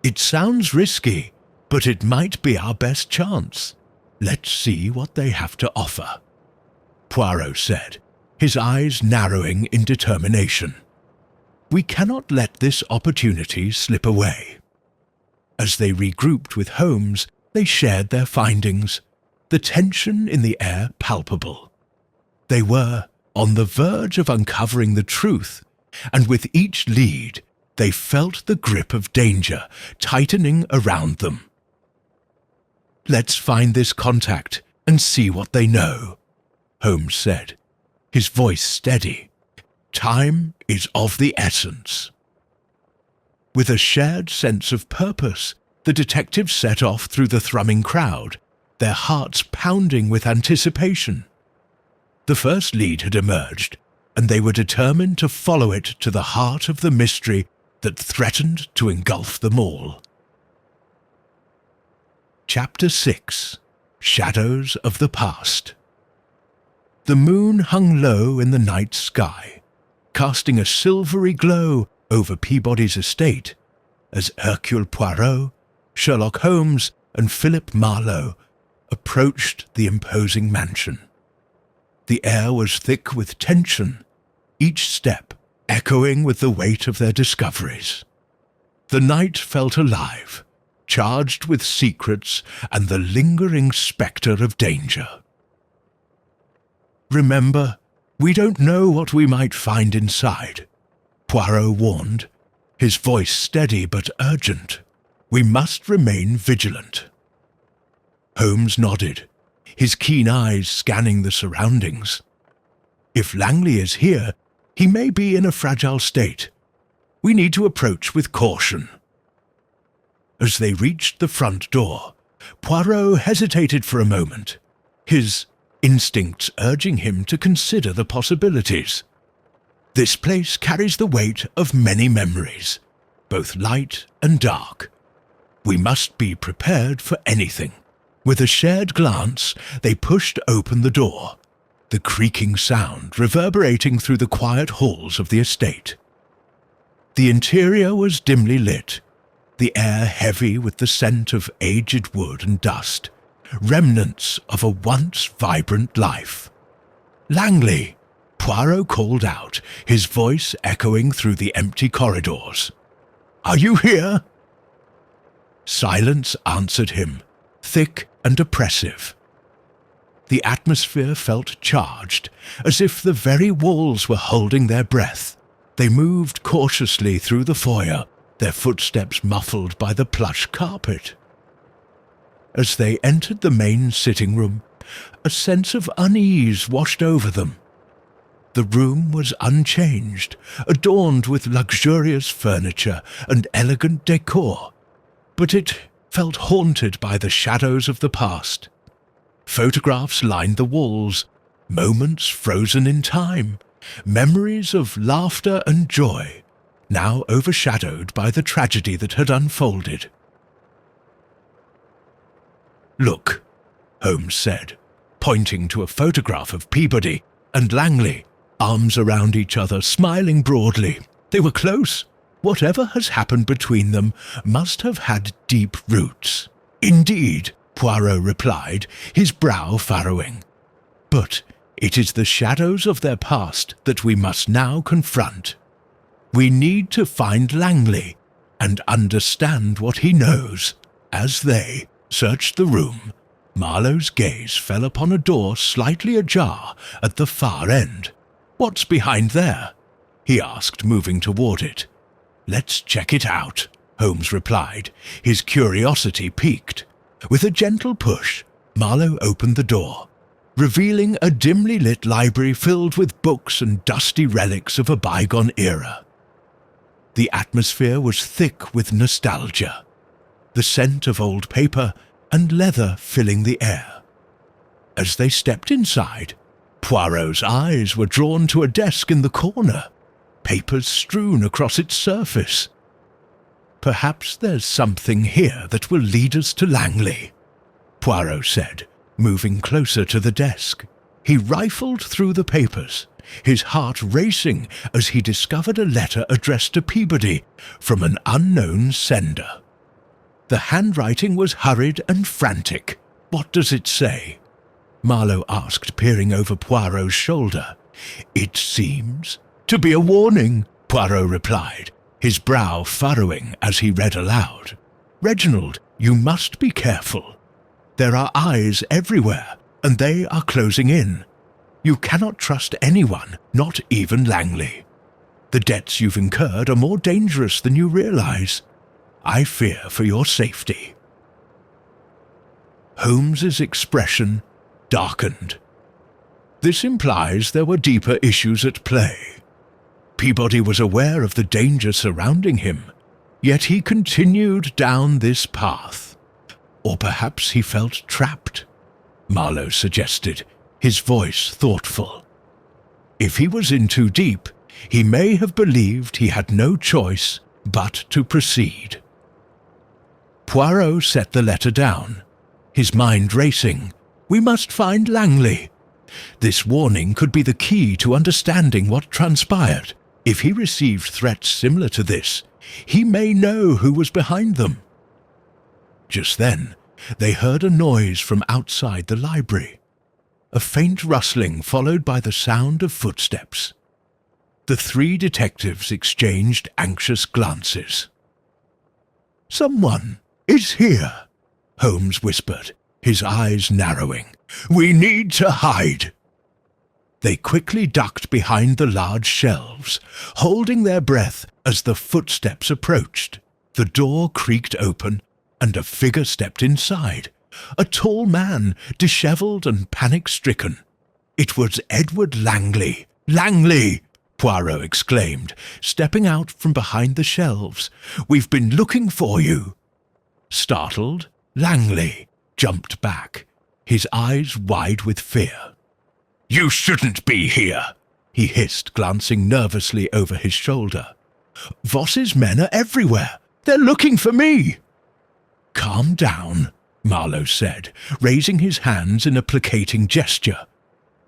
"It sounds risky, but it might be our best chance. Let's see what they have to offer," Poirot said, his eyes narrowing in determination. "We cannot let this opportunity slip away." As they regrouped with Holmes, they shared their findings, the tension in the air palpable. They were on the verge of uncovering the truth, and with each lead, they felt the grip of danger tightening around them. "Let's find this contact and see what they know," Holmes said, his voice steady. "Time is of the essence." With a shared sense of purpose, the detectives set off through the thrumming crowd, their hearts pounding with anticipation. The first lead had emerged, and they were determined to follow it to the heart of the mystery that threatened to engulf them all. Chapter 6. Shadows of the Past. The moon hung low in the night sky, casting a silvery glow over Peabody's estate, as Hercule Poirot, Sherlock Holmes, and Philip Marlowe approached the imposing mansion. The air was thick with tension, each step echoing with the weight of their discoveries. The night felt alive, charged with secrets and the lingering spectre of danger. "Remember, we don't know what we might find inside," Poirot warned, his voice steady but urgent. "We must remain vigilant." Holmes nodded, his keen eyes scanning the surroundings. "If Langley is here, he may be in a fragile state. We need to approach with caution." As they reached the front door, Poirot hesitated for a moment, his instincts urging him to consider the possibilities. This place carries the weight of many memories, both light and dark. We must be prepared for anything. With a shared glance, they pushed open the door, the creaking sound reverberating through the quiet halls of the estate. The interior was dimly lit, the air heavy with the scent of aged wood and dust, remnants of a once vibrant life. "Langley!" Poirot called out, his voice echoing through the empty corridors. "Are you here?" Silence answered him, thick and oppressive. The atmosphere felt charged, as if the very walls were holding their breath. They moved cautiously through the foyer, their footsteps muffled by the plush carpet. As they entered the main sitting room, a sense of unease washed over them. The room was unchanged, adorned with luxurious furniture and elegant decor, but it felt haunted by the shadows of the past. Photographs lined the walls, moments frozen in time, memories of laughter and joy, now overshadowed by the tragedy that had unfolded. "Look," Holmes said, pointing to a photograph of Peabody and Langley, arms around each other, smiling broadly. They were close. Whatever has happened between them must have had deep roots. "Indeed," Poirot replied, his brow furrowing. "But it is the shadows of their past that we must now confront. We need to find Langley and understand what he knows." As they searched the room, Marlowe's gaze fell upon a door slightly ajar at the far end. "What's behind there?" he asked, moving toward it. "Let's check it out," Holmes replied, his curiosity piqued. With a gentle push, Marlowe opened the door, revealing a dimly lit library filled with books and dusty relics of a bygone era. The atmosphere was thick with nostalgia, the scent of old paper and leather filling the air. As they stepped inside, Poirot's eyes were drawn to a desk in the corner, papers strewn across its surface. "Perhaps there's something here that will lead us to Langley," Poirot said, moving closer to the desk. He rifled through the papers, his heart racing as he discovered a letter addressed to Peabody from an unknown sender. The handwriting was hurried and frantic. "What does it say?" Marlowe asked, peering over Poirot's shoulder. "It seems to be a warning," Poirot replied, his brow furrowing as he read aloud. "Reginald, you must be careful. There are eyes everywhere, and they are closing in. You cannot trust anyone, not even Langley. The debts you've incurred are more dangerous than you realize. I fear for your safety." Holmes's expression darkened. This implies there were deeper issues at play. Peabody was aware of the danger surrounding him, yet he continued down this path. Or perhaps he felt trapped, Marlowe suggested, his voice thoughtful. If he was in too deep, he may have believed he had no choice but to proceed. Poirot set the letter down, his mind racing. We must find Langley. This warning could be the key to understanding what transpired. If he received threats similar to this, he may know who was behind them. Just then, they heard a noise from outside the library. A faint rustling followed by the sound of footsteps. The three detectives exchanged anxious glances. "Someone is here," Holmes whispered, his eyes narrowing. "We need to hide." They quickly ducked behind the large shelves, holding their breath as the footsteps approached. The door creaked open, and a figure stepped inside. A tall man, dishevelled and panic-stricken. It was Edward Langley. "Langley!" Poirot exclaimed, stepping out from behind the shelves. "We've been looking for you." Startled, Langley jumped back, his eyes wide with fear. "You shouldn't be here," he hissed, glancing nervously over his shoulder. "Voss's men are everywhere. They're looking for me." "Calm down," Marlowe said, raising his hands in a placating gesture.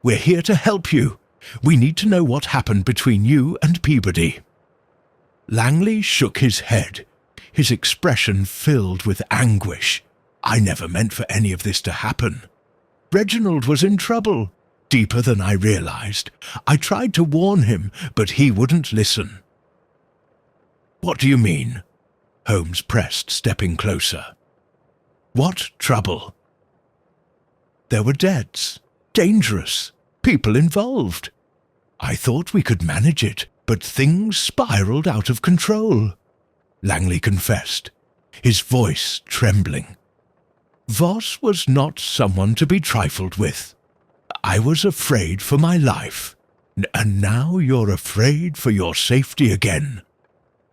"We're here to help you. We need to know what happened between you and Peabody." Langley shook his head, his expression filled with anguish. I never meant for any of this to happen. Reginald was in trouble, deeper than I realized. I tried to warn him, but he wouldn't listen." "What do you mean?" Holmes pressed, stepping closer. "What trouble?" "There were debts, dangerous, people involved. I thought we could manage it, but things spiraled out of control," Langley confessed, his voice trembling. "Voss was not someone to be trifled with. I was afraid for my life, and now you're afraid for your safety again,"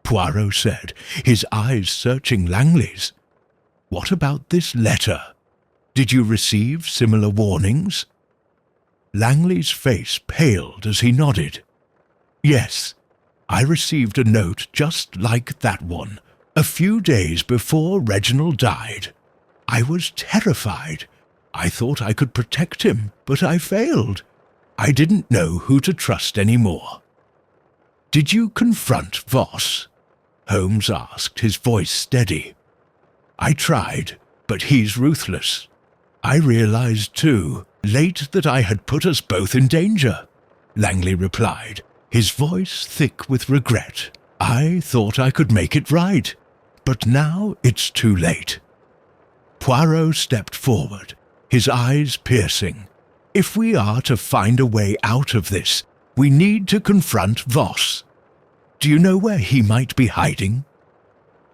Poirot said, his eyes searching Langley's. "What about this letter? Did you receive similar warnings?" Langley's face paled as he nodded. "Yes, I received a note just like that one, a few days before Reginald died. I was terrified. I thought I could protect him, but I failed. I didn't know who to trust anymore." "Did you confront Voss?" Holmes asked, his voice steady. "I tried, but he's ruthless. I realized, too, late that I had put us both in danger," Langley replied, his voice thick with regret. "I thought I could make it right, but now it's too late." Poirot stepped forward, his eyes piercing. "If we are to find a way out of this, we need to confront Voss. Do you know where he might be hiding?"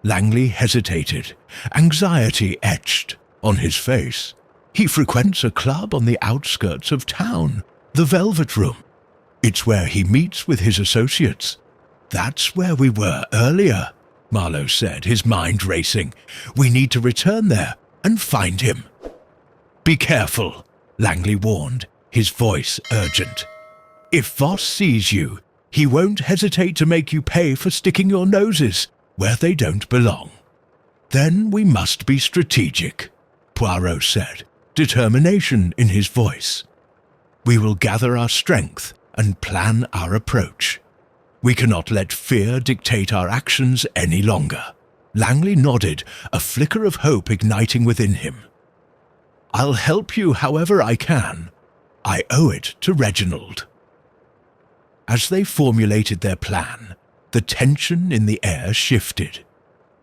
Langley hesitated, anxiety etched on his face. "He frequents a club on the outskirts of town, the Velvet Room. It's where he meets with his associates." "That's where we were earlier," Marlowe said, his mind racing. "We need to return there and find him." "Be careful," Langley warned, his voice urgent. "If Voss sees you, he won't hesitate to make you pay for sticking your noses where they don't belong." "Then we must be strategic," Poirot said, determination in his voice. "We will gather our strength and plan our approach. We cannot let fear dictate our actions any longer." Langley nodded, a flicker of hope igniting within him. "I'll help you however I can. I owe it to Reginald." As they formulated their plan, the tension in the air shifted.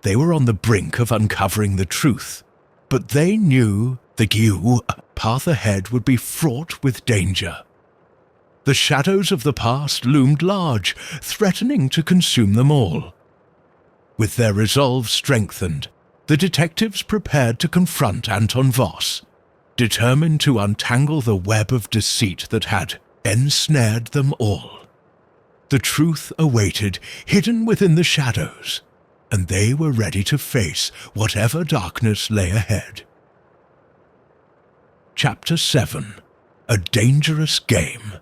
They were on the brink of uncovering the truth, but they knew the path ahead would be fraught with danger. The shadows of the past loomed large, threatening to consume them all. With their resolve strengthened, the detectives prepared to confront Anton Voss, determined to untangle the web of deceit that had ensnared them all. The truth awaited, hidden within the shadows, and they were ready to face whatever darkness lay ahead. Chapter 7. A Dangerous Game.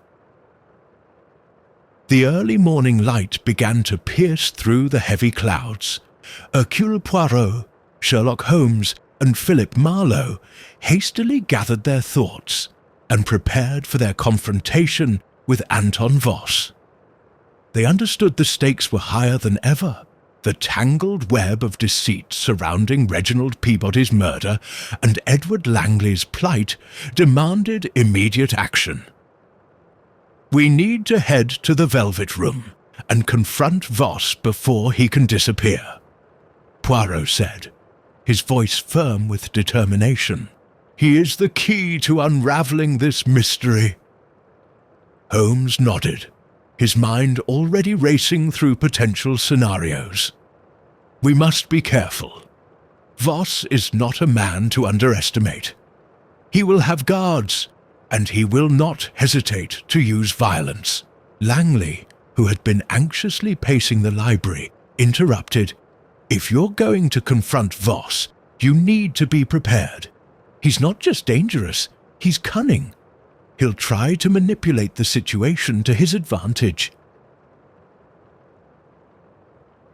The early morning light began to pierce through the heavy clouds. Hercule Poirot, Sherlock Holmes, and Philip Marlowe hastily gathered their thoughts and prepared for their confrontation with Anton Voss. They understood the stakes were higher than ever. The tangled web of deceit surrounding Reginald Peabody's murder and Edward Langley's plight demanded immediate action. "We need to head to the Velvet Room and confront Voss before he can disappear," Poirot said, his voice firm with determination. "He is the key to unraveling this mystery." Holmes nodded, his mind already racing through potential scenarios. "We must be careful. Voss is not a man to underestimate. He will have guards, and he will not hesitate to use violence." Langley, who had been anxiously pacing the library, interrupted. "If you're going to confront Voss, you need to be prepared. He's not just dangerous, he's cunning. He'll try to manipulate the situation to his advantage."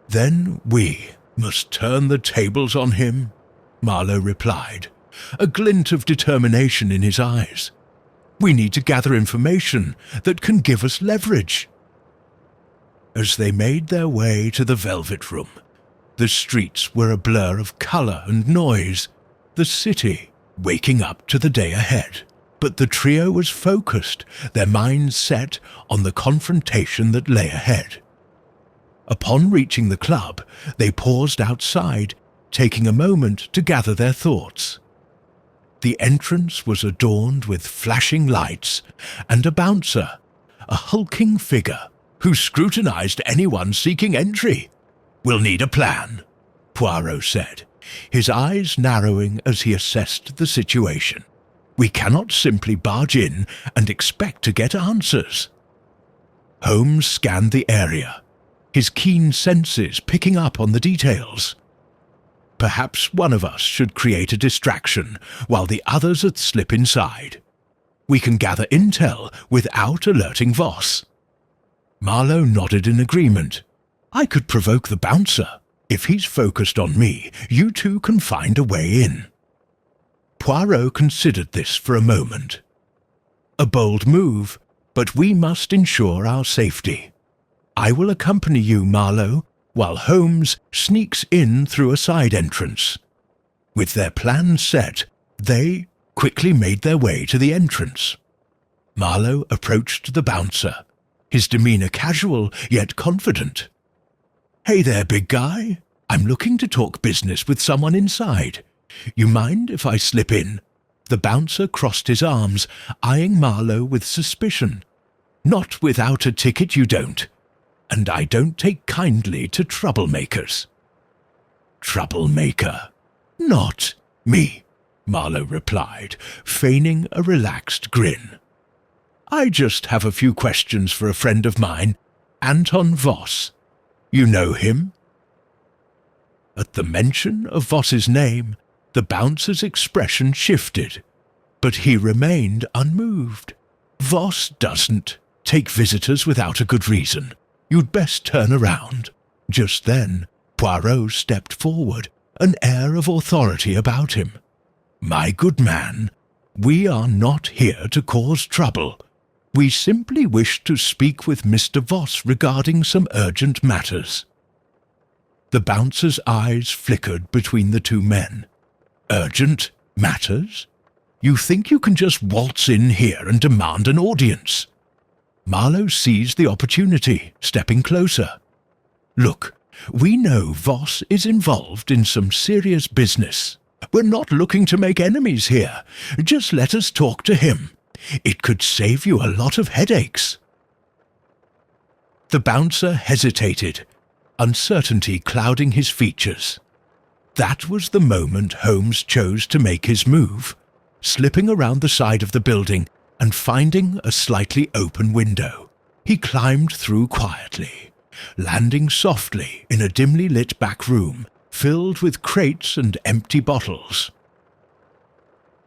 "Then we must turn the tables on him," Marlowe replied, a glint of determination in his eyes. "We need to gather information that can give us leverage." As they made their way to the Velvet Room, the streets were a blur of colour and noise. the city, waking up to the day ahead. But the trio was focused, their minds set on the confrontation that lay ahead. Upon reaching the club, they paused outside, taking a moment to gather their thoughts. The entrance was adorned with flashing lights and a bouncer, a hulking figure, who scrutinized anyone seeking entry. "We'll need a plan," Poirot said, his eyes narrowing as he assessed the situation. "We cannot simply barge in and expect to get answers." Holmes scanned the area, his keen senses picking up on the details. "Perhaps one of us should create a distraction while the others slip inside. We can gather intel without alerting Voss." Marlowe nodded in agreement. "I could provoke the bouncer. If he's focused on me, you two can find a way in." Poirot considered this for a moment. "A bold move, but we must ensure our safety. I will accompany you, Marlowe, while Holmes sneaks in through a side entrance." With their plan set, they quickly made their way to the entrance. Marlowe approached the bouncer, his demeanor casual yet confident. "Hey there, big guy. I'm looking to talk business with someone inside. You mind if I slip in?" The bouncer crossed his arms, eyeing Marlowe with suspicion. "Not without a ticket, you don't. And I don't take kindly to troublemakers." "Troublemaker? Not me," Marlowe replied, feigning a relaxed grin. "I just have a few questions for a friend of mine, Anton Voss. You know him?" At the mention of Voss's name, the bouncer's expression shifted, but he remained unmoved. "Voss doesn't take visitors without a good reason. You'd best turn around." Just then, Poirot stepped forward, an air of authority about him. "My good man, we are not here to cause trouble. We simply wish to speak with Mr. Voss regarding some urgent matters." The bouncer's eyes flickered between the two men. "Urgent matters? You think you can just waltz in here and demand an audience?" Marlowe seized the opportunity, stepping closer. "Look, we know Voss is involved in some serious business. We're not looking to make enemies here. Just let us talk to him. It could save you a lot of headaches." The bouncer hesitated, uncertainty clouding his features. That was the moment Holmes chose to make his move, slipping around the side of the building and finding a slightly open window. He climbed through quietly, landing softly in a dimly lit back room filled with crates and empty bottles.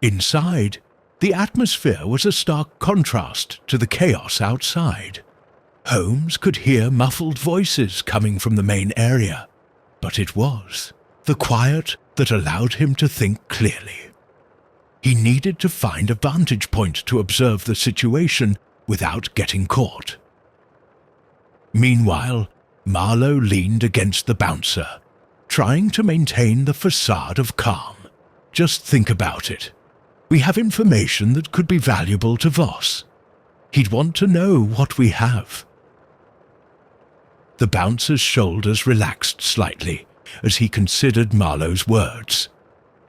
Inside, the atmosphere was a stark contrast to the chaos outside. Holmes could hear muffled voices coming from the main area, but it was the quiet that allowed him to think clearly. He needed to find a vantage point to observe the situation without getting caught. Meanwhile, Marlowe leaned against the bouncer, trying to maintain the facade of calm. "Just think about it. We have information that could be valuable to Voss. He'd want to know what we have." The bouncer's shoulders relaxed slightly as he considered Marlowe's words.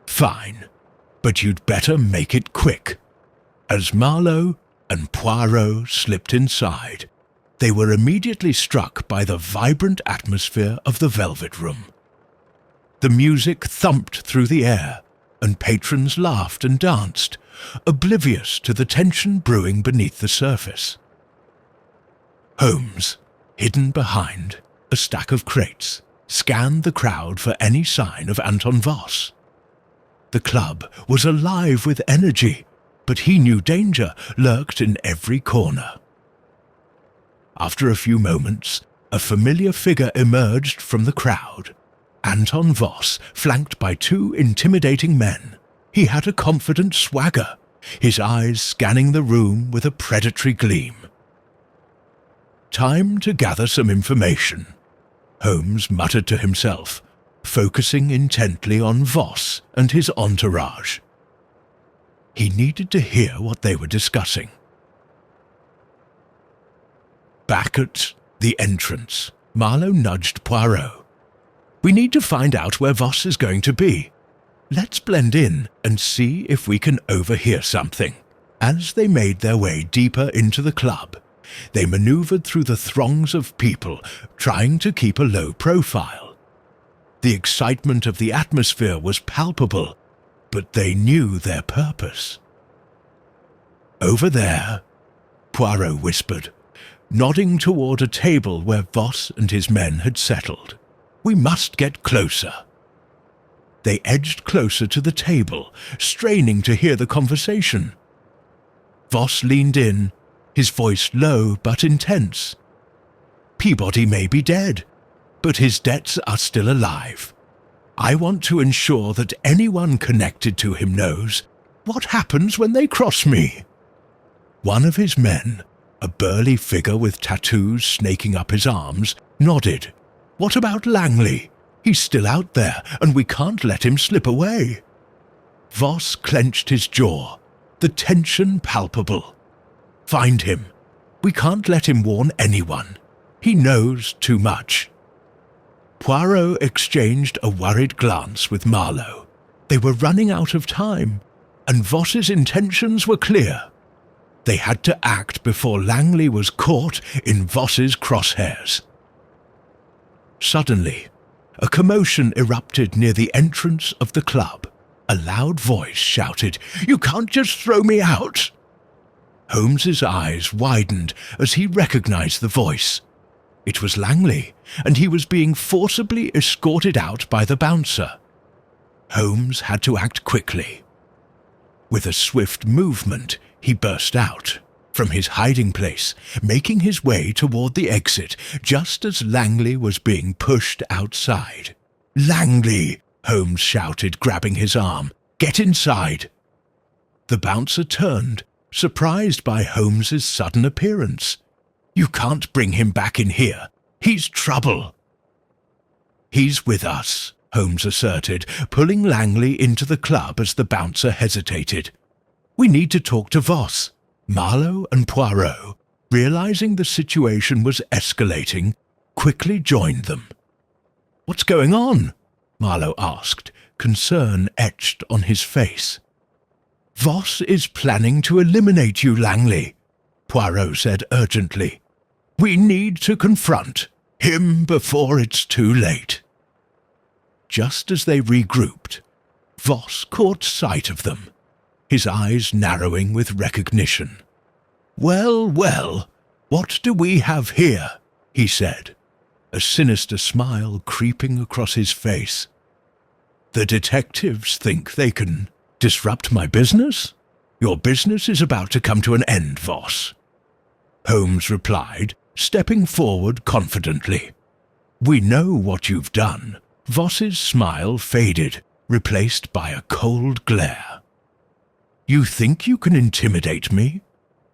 "Fine, but you'd better make it quick." As Marlowe and Poirot slipped inside, they were immediately struck by the vibrant atmosphere of the Velvet Room. The music thumped through the air, and patrons laughed and danced, oblivious to the tension brewing beneath the surface. Holmes, hidden behind a stack of crates, scanned the crowd for any sign of Anton Voss. The club was alive with energy, but he knew danger lurked in every corner. After a few moments, a familiar figure emerged from the crowd. Anton Voss, flanked by two intimidating men. He had a confident swagger, his eyes scanning the room with a predatory gleam. "Time to gather some information," Holmes muttered to himself, focusing intently on Voss and his entourage. He needed to hear what they were discussing. Back at the entrance, Marlowe nudged Poirot. "We need to find out where Voss is going to be. Let's blend in and see if we can overhear something." As they made their way deeper into the club, they maneuvered through the throngs of people, trying to keep a low profile. The excitement of the atmosphere was palpable, but they knew their purpose. "Over there," Poirot whispered, nodding toward a table where Voss and his men had settled. "We must get closer." They edged closer to the table, straining to hear the conversation. Voss leaned in, his voice low but intense. "Peabody may be dead, but his debts are still alive. I want to ensure that anyone connected to him knows what happens when they cross me." One of his men, a burly figure with tattoos snaking up his arms, nodded. "What about Langley? He's still out there, and we can't let him slip away." Voss clenched his jaw, the tension palpable. "Find him. We can't let him warn anyone. He knows too much." Poirot exchanged a worried glance with Marlowe. They were running out of time, and Voss's intentions were clear. They had to act before Langley was caught in Voss's crosshairs. Suddenly, a commotion erupted near the entrance of the club. A loud voice shouted, "You can't just throw me out!" Holmes's eyes widened as he recognized the voice. It was Langley, and he was being forcibly escorted out by the bouncer. Holmes had to act quickly. With a swift movement, he burst out from his hiding place, making his way toward the exit just as Langley was being pushed outside. "Langley!" Holmes shouted, grabbing his arm. "Get inside!" The bouncer turned, surprised by Holmes's sudden appearance. "You can't bring him back in here. He's trouble." "He's with us," Holmes asserted, pulling Langley into the club as the bouncer hesitated. "We need to talk to Voss." Marlowe and Poirot, realizing the situation was escalating, quickly joined them. "What's going on?" Marlowe asked, concern etched on his face. "Voss is planning to eliminate you, Langley," Poirot said urgently. "We need to confront him before it's too late." Just as they regrouped, Voss caught sight of them, his eyes narrowing with recognition. "Well, well, what do we have here?" he said, a sinister smile creeping across his face. "The detectives think they can disrupt my business? Your business is about to come to an end, Voss," Holmes replied, stepping forward confidently. "We know what you've done." Voss's smile faded, replaced by a cold glare. "You think you can intimidate me?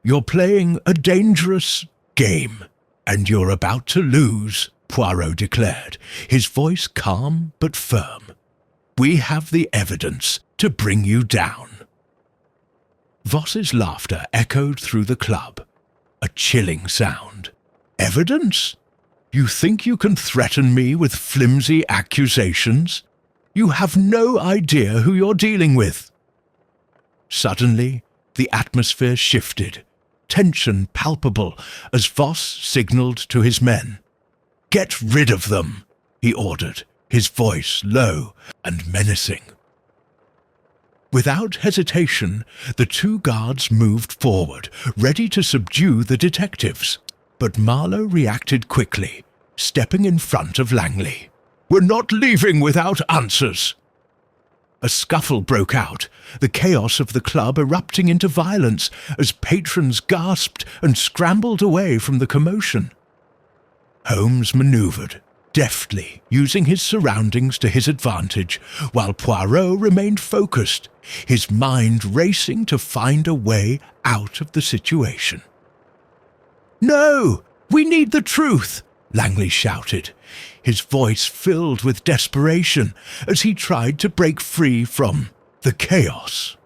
You're playing a dangerous game, and you're about to lose," Poirot declared, his voice calm but firm. "We have the evidence to bring you down." Voss's laughter echoed through the club, a chilling sound. "Evidence? You think you can threaten me with flimsy accusations? You have no idea who you're dealing with." Suddenly, the atmosphere shifted, tension palpable as Voss signaled to his men. "Get rid of them," he ordered, his voice low and menacing. Without hesitation, the two guards moved forward, ready to subdue the detectives. But Marlowe reacted quickly, stepping in front of Langley. "We're not leaving without answers." A scuffle broke out, the chaos of the club erupting into violence as patrons gasped and scrambled away from the commotion. Holmes maneuvered, deftly, using his surroundings to his advantage, while Poirot remained focused, his mind racing to find a way out of the situation. "No! We need the truth!" Langley shouted, his voice filled with desperation as he tried to break free from the chaos.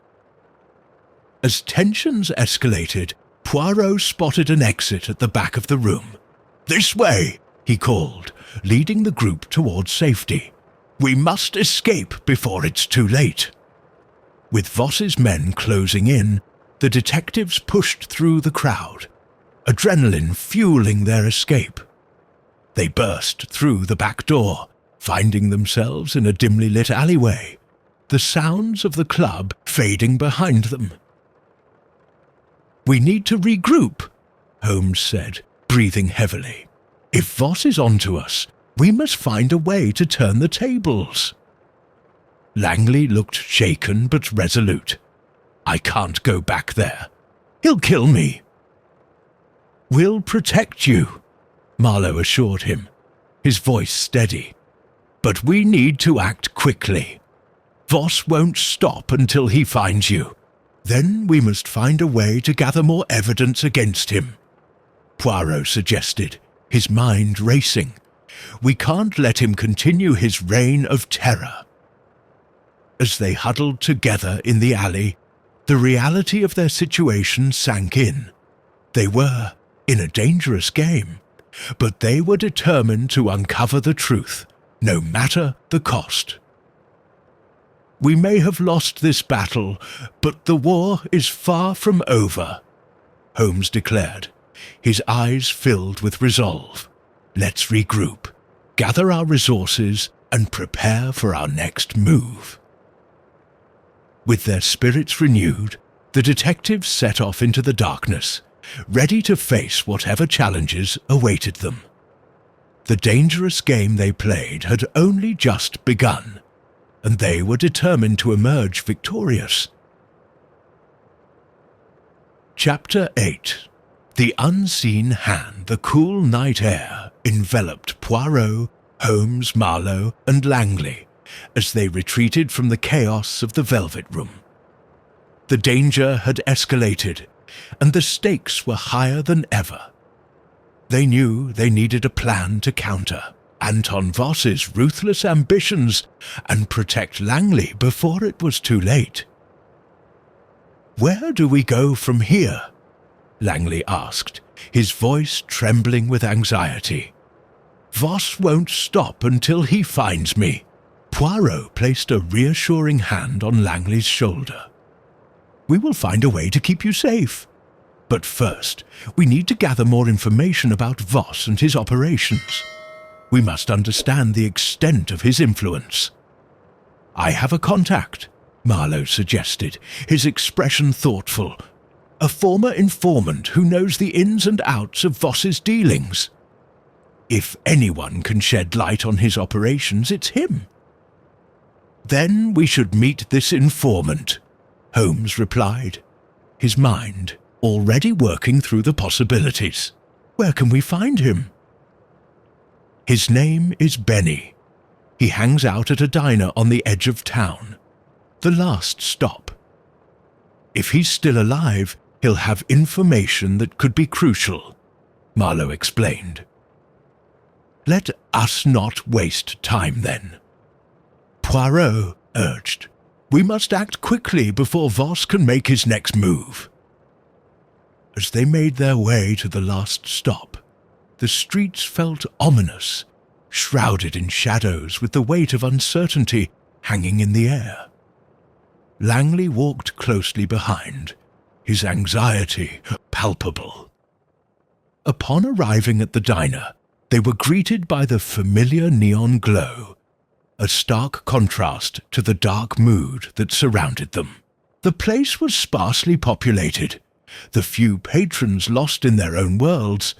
As tensions escalated, Poirot spotted an exit at the back of the room. "This way," he called, leading the group towards safety. "We must escape before it's too late." With Voss's men closing in, the detectives pushed through the crowd, adrenaline fueling their escape. They burst through the back door, finding themselves in a dimly lit alleyway, the sounds of the club fading behind them. "We need to regroup," Holmes said, breathing heavily. "If Voss is onto us, we must find a way to turn the tables." Langley looked shaken but resolute. "I can't go back there. He'll kill me." "We'll protect you," Marlowe assured him, his voice steady. "But we need to act quickly. Voss won't stop until he finds you. Then we must find a way to gather more evidence against him," Poirot suggested, his mind racing. "We can't let him continue his reign of terror." As they huddled together in the alley, the reality of their situation sank in. They were in a dangerous game, but they were determined to uncover the truth, no matter the cost. "We may have lost this battle, but the war is far from over," Holmes declared, his eyes filled with resolve. "Let's regroup, gather our resources, and prepare for our next move." With their spirits renewed, the detectives set off into the darkness, ready to face whatever challenges awaited them. The dangerous game they played had only just begun, and they were determined to emerge victorious. Chapter 8. The unseen hand, the cool night air enveloped Poirot, Holmes, Marlowe, and Langley as they retreated from the chaos of the Velvet Room. The danger had escalated, and the stakes were higher than ever. They knew they needed a plan to counter Anton Voss's ruthless ambitions and protect Langley before it was too late. "Where do we go from here?" Langley asked, his voice trembling with anxiety. "Voss won't stop until he finds me." Poirot placed a reassuring hand on Langley's shoulder. "We will find a way to keep you safe. But first, we need to gather more information about Voss and his operations. We must understand the extent of his influence." "I have a contact," Marlowe suggested, his expression thoughtful. "A former informant who knows the ins and outs of Voss's dealings. If anyone can shed light on his operations, it's him." "Then we should meet this informant," Holmes replied, his mind already working through the possibilities. "Where can we find him?" "His name is Benny. He hangs out at a diner on the edge of town. The last stop. If he's still alive, he'll have information that could be crucial," Marlowe explained. "Let us not waste time then," Poirot urged. "We must act quickly before Voss can make his next move." As they made their way to the last stop, the streets felt ominous, shrouded in shadows with the weight of uncertainty hanging in the air. Langley walked closely behind, his anxiety palpable. Upon arriving at the diner, they were greeted by the familiar neon glow, a stark contrast to the dark mood that surrounded them. The place was sparsely populated, the few patrons lost in their own worlds,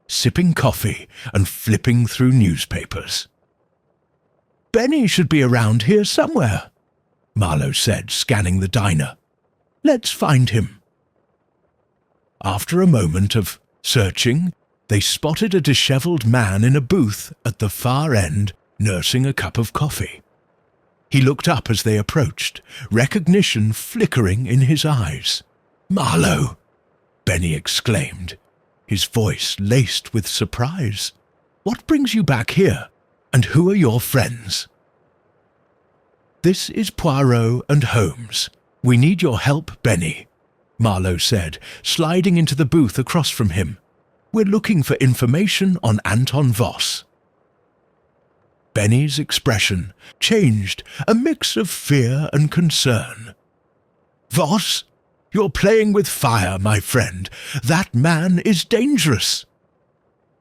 sipping coffee and flipping through newspapers. "Benny should be around here somewhere," Marlowe said, scanning the diner. "Let's find him." After a moment of searching, they spotted a dishevelled man in a booth at the far end, nursing a cup of coffee. He looked up as they approached, recognition flickering in his eyes. "Marlowe!" Benny exclaimed, his voice laced with surprise. What brings you back here, and who are your friends?" "This is Poirot and Holmes. We need your help, Benny," Marlowe said, sliding into the booth across from him. "We're looking for information on Anton Voss." Benny's expression changed, a mix of fear and concern. "Voss? You're playing with fire, my friend. That man is dangerous."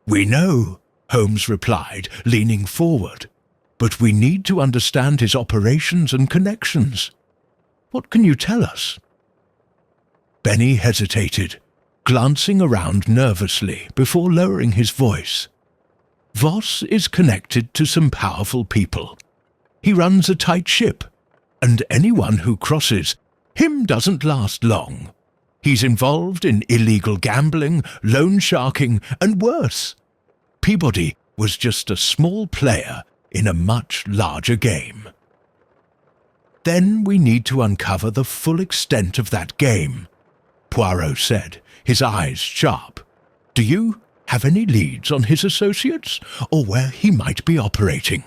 "We know," Holmes replied, leaning forward. "But we need to understand his operations and connections. What can you tell us?" Benny hesitated, glancing around nervously before lowering his voice. "Voss is connected to some powerful people. He runs a tight ship, and anyone who crosses him doesn't last long. He's involved in illegal gambling, loan sharking, and worse. Peabody was just a small player in a much larger game." "Then we need to uncover the full extent of that game," Poirot said, his eyes sharp. "Do you have any leads on his associates, or where he might be operating?"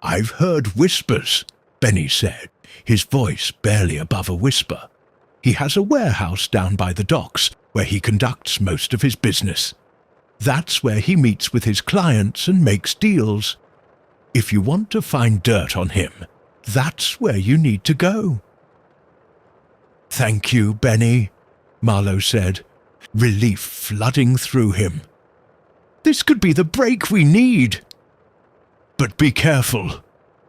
"I've heard whispers," Benny said, his voice barely above a whisper. "He has a warehouse down by the docks where he conducts most of his business. That's where he meets with his clients and makes deals. If you want to find dirt on him, that's where you need to go." "Thank you, Benny," Marlowe said, relief flooding through him. "This could be the break we need." "But be careful,"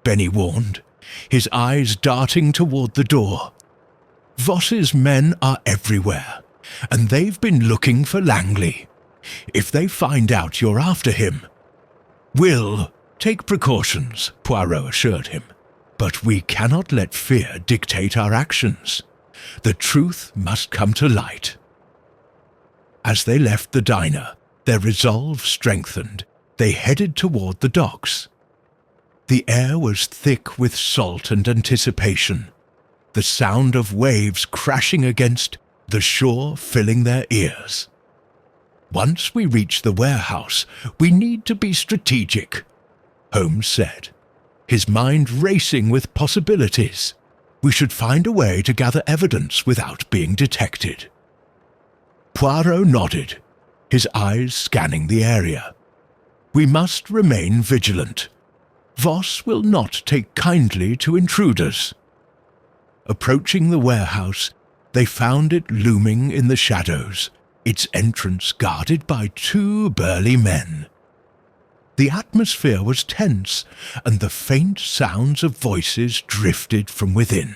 Benny warned, his eyes darting toward the door. "Voss's men are everywhere, and they've been looking for Langley. If they find out you're after him—" "We'll take precautions," Poirot assured him. "But we cannot let fear dictate our actions. The truth must come to light." As they left the diner, their resolve strengthened. They headed toward the docks. The air was thick with salt and anticipation, the sound of waves crashing against the shore filling their ears. "Once we reach the warehouse, we need to be strategic," Holmes said, his mind racing with possibilities. "We should find a way to gather evidence without being detected." Poirot nodded, his eyes scanning the area. "We must remain vigilant. Voss will not take kindly to intruders." Approaching the warehouse, they found it looming in the shadows, its entrance guarded by two burly men. The atmosphere was tense, and the faint sounds of voices drifted from within.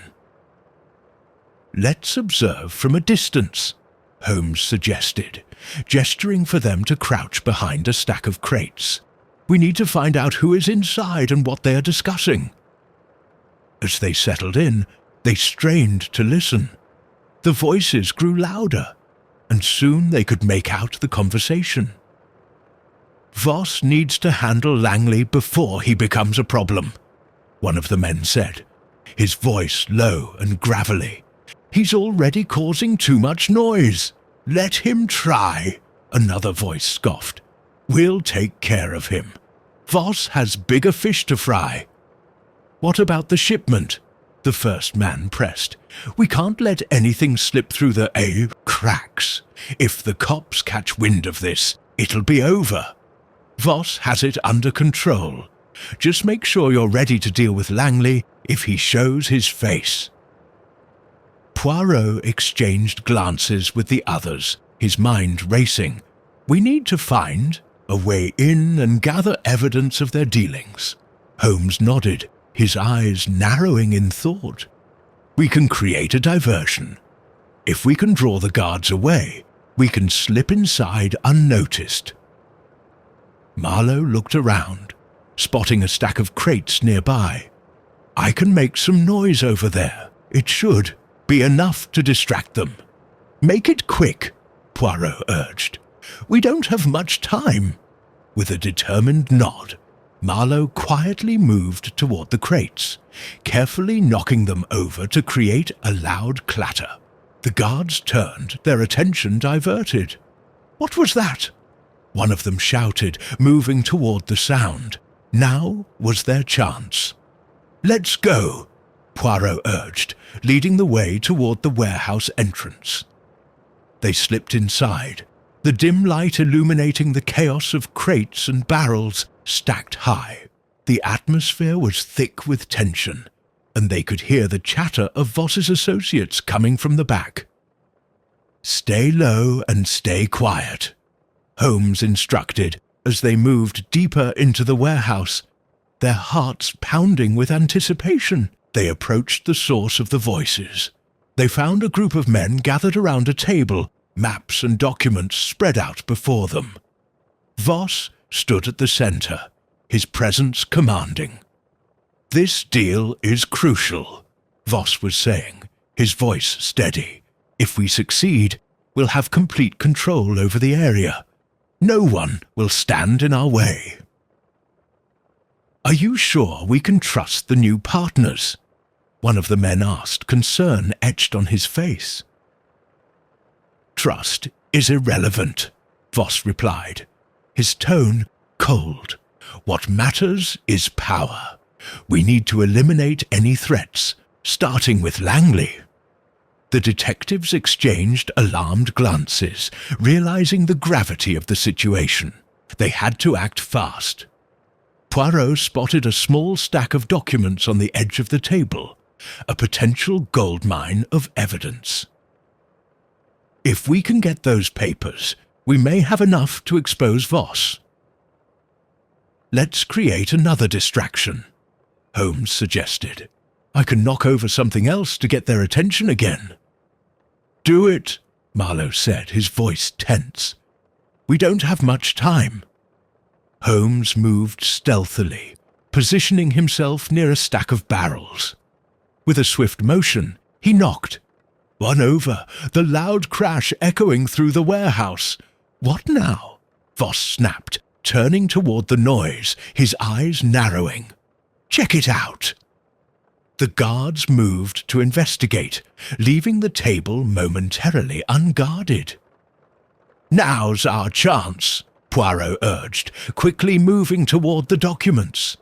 "Let's observe from a distance," Holmes suggested, gesturing for them to crouch behind a stack of crates. "We need to find out who is inside and what they are discussing." As they settled in, they strained to listen. The voices grew louder, and soon they could make out the conversation. "Voss needs to handle Langley before he becomes a problem," one of the men said, his voice low and gravelly. "He's already causing too much noise. Let him try," another voice scoffed. "We'll take care of him. Voss has bigger fish to fry." "What about the shipment?" the first man pressed. "We can't let anything slip through the cracks. If the cops catch wind of this, it'll be over. Voss has it under control. Just make sure you're ready to deal with Langley if he shows his face." Poirot exchanged glances with the others, his mind racing. "We need to find a way in and gather evidence of their dealings." Holmes nodded, his eyes narrowing in thought. "We can create a diversion. If we can draw the guards away, we can slip inside unnoticed." Marlowe looked around, spotting a stack of crates nearby. "I can make some noise over there. It should be enough to distract them." "Make it quick," Poirot urged. "We don't have much time." With a determined nod, Marlowe quietly moved toward the crates, carefully knocking them over to create a loud clatter. The guards turned, their attention diverted. "What was that?" one of them shouted, moving toward the sound. Now was their chance. "Let's go," Poirot urged, leading the way toward the warehouse entrance. They slipped inside, the dim light illuminating the chaos of crates and barrels stacked high. The atmosphere was thick with tension, and they could hear the chatter of Voss's associates coming from the back. "Stay low and stay quiet," Holmes instructed as they moved deeper into the warehouse, their hearts pounding with anticipation. They approached the source of the voices. They found a group of men gathered around a table, maps and documents spread out before them. Voss stood at the center, his presence commanding. "This deal is crucial," Voss was saying, his voice steady. "If we succeed, we'll have complete control over the area. No one will stand in our way." "Are you sure we can trust the new partners?" one of the men asked, concern etched on his face. "Trust is irrelevant," Voss replied, his tone cold. "What matters is power. We need to eliminate any threats, starting with Langley." The detectives exchanged alarmed glances, realizing the gravity of the situation. They had to act fast. Poirot spotted a small stack of documents on the edge of the table, a potential goldmine of evidence. "If we can get those papers, we may have enough to expose Voss." "Let's create another distraction," Holmes suggested. "I can knock over something else to get their attention again." "Do it," Marlowe said, his voice tense. "We don't have much time." Holmes moved stealthily, positioning himself near a stack of barrels. With a swift motion, he knocked. One over, the loud crash echoing through the warehouse. "What now?" Voss snapped, turning toward the noise, his eyes narrowing. "Check it out." The guards moved to investigate, leaving the table momentarily unguarded. "Now's our chance," Poirot urged, quickly moving toward the documents.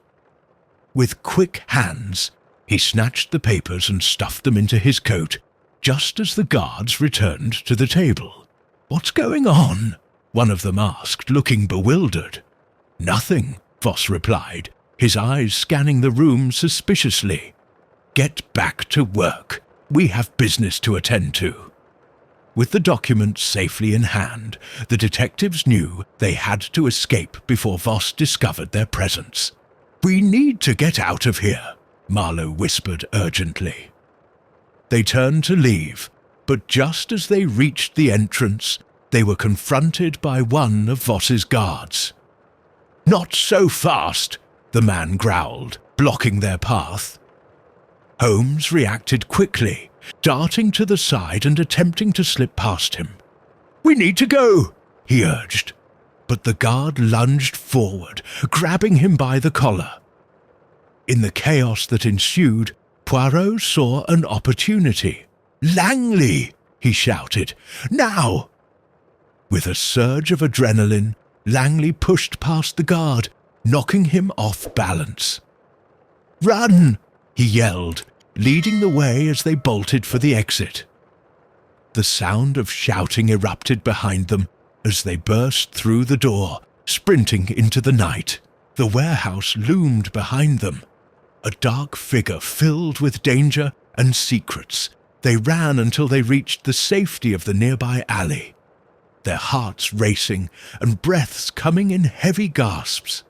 With quick hands, he snatched the papers and stuffed them into his coat, just as the guards returned to the table. "What's going on?" one of them asked, looking bewildered. "Nothing," Voss replied, his eyes scanning the room suspiciously. "Get back to work. We have business to attend to." With the documents safely in hand, the detectives knew they had to escape before Voss discovered their presence. "We need to get out of here," Marlowe whispered urgently. They turned to leave, but just as they reached the entrance, they were confronted by one of Voss's guards. "Not so fast," the man growled, blocking their path. Holmes reacted quickly, darting to the side and attempting to slip past him. "We need to go," he urged, but the guard lunged forward, grabbing him by the collar. In the chaos that ensued, Poirot saw an opportunity. "Langley!" he shouted. "Now!" With a surge of adrenaline, Langley pushed past the guard, knocking him off balance. "Run!" he yelled, leading the way as they bolted for the exit. The sound of shouting erupted behind them as they burst through the door, sprinting into the night. The warehouse loomed behind them, a dark figure filled with danger and secrets. They ran until they reached the safety of the nearby alley, their hearts racing and breaths coming in heavy gasps.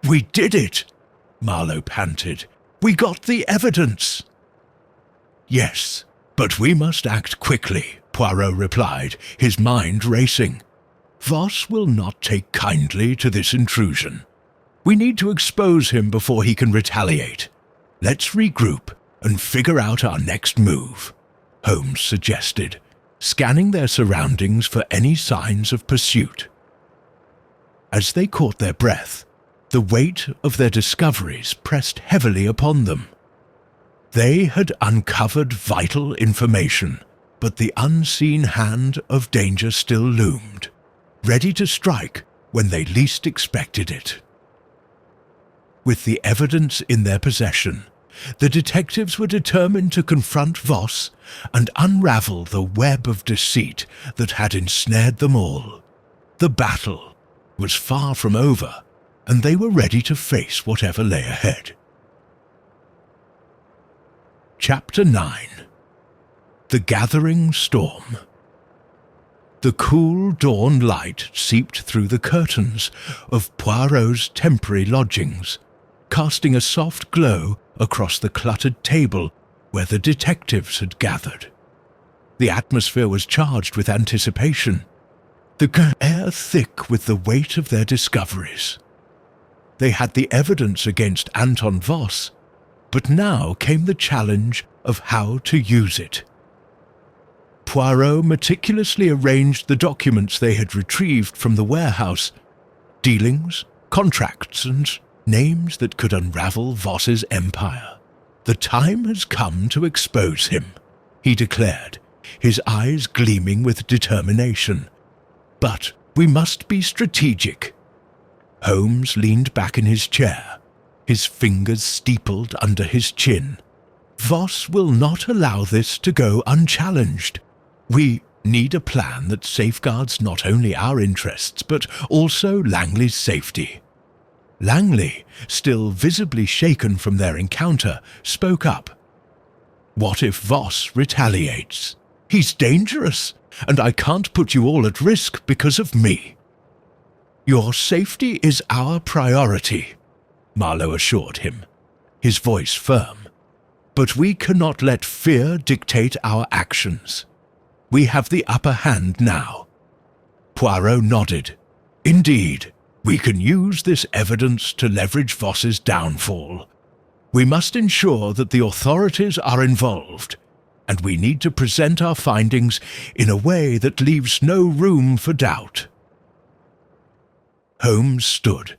"We did it!" Marlowe panted. "We got the evidence!" "Yes, but we must act quickly," Poirot replied, his mind racing. "Voss will not take kindly to this intrusion. We need to expose him before he can retaliate. Let's regroup and figure out our next move," Holmes suggested, scanning their surroundings for any signs of pursuit. As they caught their breath, the weight of their discoveries pressed heavily upon them. They had uncovered vital information, but the unseen hand of danger still loomed. ready to strike when they least expected it. With the evidence in their possession, the detectives were determined to confront Voss and unravel the web of deceit that had ensnared them all. The battle was far from over, and they were ready to face whatever lay ahead. Chapter 9. The Gathering Storm. The cool dawn light seeped through the curtains of Poirot's temporary lodgings, casting a soft glow across the cluttered table where the detectives had gathered. The atmosphere was charged with anticipation, the air thick with the weight of their discoveries. They had the evidence against Anton Voss, but now came the challenge of how to use it. Poirot meticulously arranged the documents they had retrieved from the warehouse, dealings, contracts, and names that could unravel Voss's empire. "The time has come to expose him," he declared, his eyes gleaming with determination. "But we must be strategic." Holmes leaned back in his chair, his fingers steepled under his chin. "Voss will not allow this to go unchallenged. We need a plan that safeguards not only our interests, but also Langley's safety." Langley, still visibly shaken from their encounter, spoke up. "What if Voss retaliates? He's dangerous, and I can't put you all at risk because of me." "Your safety is our priority," Marlowe assured him, his voice firm. "But we cannot let fear dictate our actions. We have the upper hand now." Poirot nodded. "Indeed, we can use this evidence to leverage Voss's downfall. We must ensure that the authorities are involved, and we need to present our findings in a way that leaves no room for doubt." Holmes stood,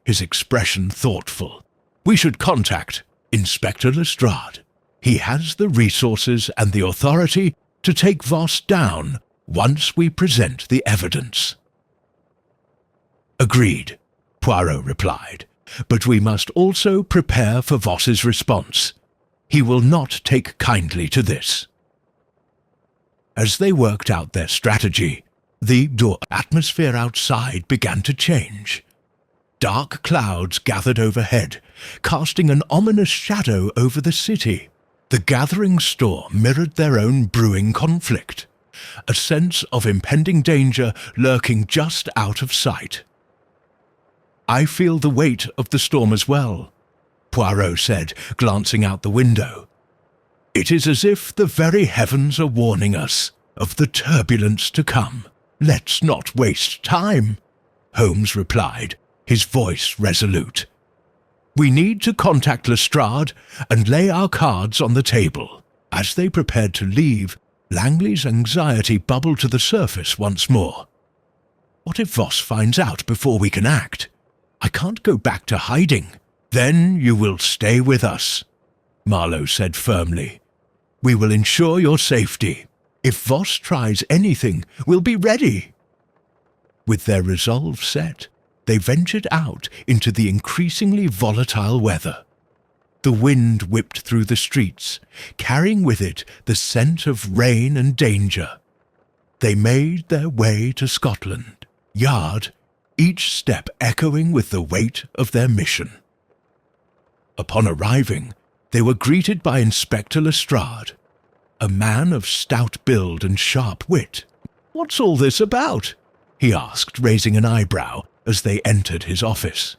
his expression thoughtful. "We should contact Inspector Lestrade. He has the resources and the authority to take Voss down once we present the evidence." "Agreed," Poirot replied, "but we must also prepare for Voss's response. He will not take kindly to this." As they worked out their strategy, the atmosphere outside began to change. Dark clouds gathered overhead, casting an ominous shadow over the city. The gathering storm mirrored their own brewing conflict, a sense of impending danger lurking just out of sight. "I feel the weight of the storm as well," Poirot said, glancing out the window. "It is as if the very heavens are warning us of the turbulence to come. Let's not waste time," Holmes replied, his voice resolute. "We need to contact Lestrade and lay our cards on the table." As they prepared to leave, Langley's anxiety bubbled to the surface once more. "What if Voss finds out before we can act? I can't go back to hiding." "Then you will stay with us," Marlowe said firmly. "We will ensure your safety. If Voss tries anything, we'll be ready." With their resolve set, they ventured out into the increasingly volatile weather. The wind whipped through the streets, carrying with it the scent of rain and danger. They made their way to Scotland Yard, each step echoing with the weight of their mission. Upon arriving, they were greeted by Inspector Lestrade, a man of stout build and sharp wit. "What's all this about?" he asked, raising an eyebrow as they entered his office.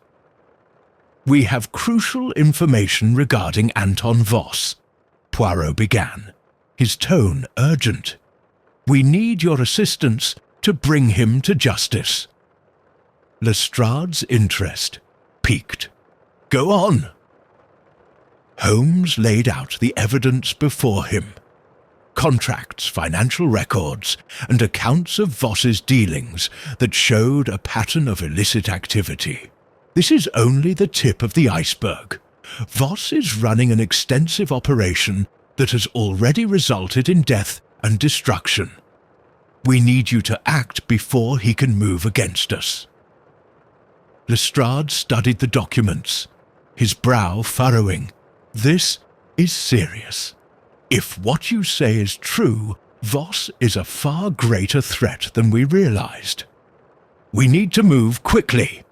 "We have crucial information regarding Anton Voss," Poirot began, his tone urgent. "We need your assistance to bring him to justice." Lestrade's interest piqued. "Go on." Holmes laid out the evidence before him. Contracts, financial records, and accounts of Voss's dealings that showed a pattern of illicit activity. This is only the tip of the iceberg. Voss is running an extensive operation that has already resulted in death and destruction. We need you to act before he can move against us." Lestrade studied the documents, his brow furrowing. "This is serious. If what you say is true, Voss is a far greater threat than we realized." "We need to move quickly,"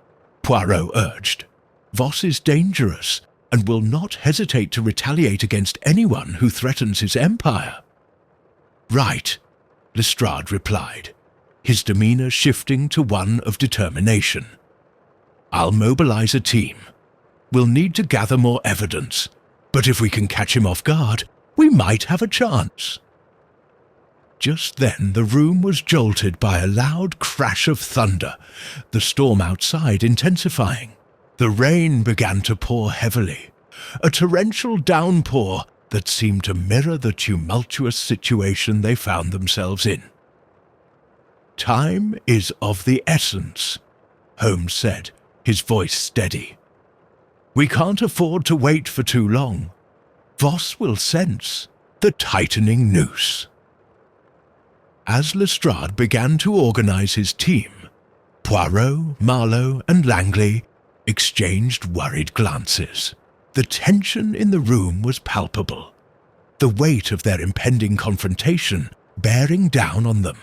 Poirot urged. "Voss is dangerous and will not hesitate to retaliate against anyone who threatens his empire." "Right," Lestrade replied, his demeanor shifting to one of determination. "I'll mobilize a team. We'll need to gather more evidence, but if we can catch him off guard, we might have a chance." Just then the room was jolted by a loud crash of thunder, the storm outside intensifying. The rain began to pour heavily, a torrential downpour that seemed to mirror the tumultuous situation they found themselves in. "Time is of the essence," Holmes said, his voice steady. "We can't afford to wait for too long. Voss will sense the tightening noose." As Lestrade began to organize his team, Poirot, Marlowe, and Langley exchanged worried glances. The tension in the room was palpable, the weight of their impending confrontation bearing down on them.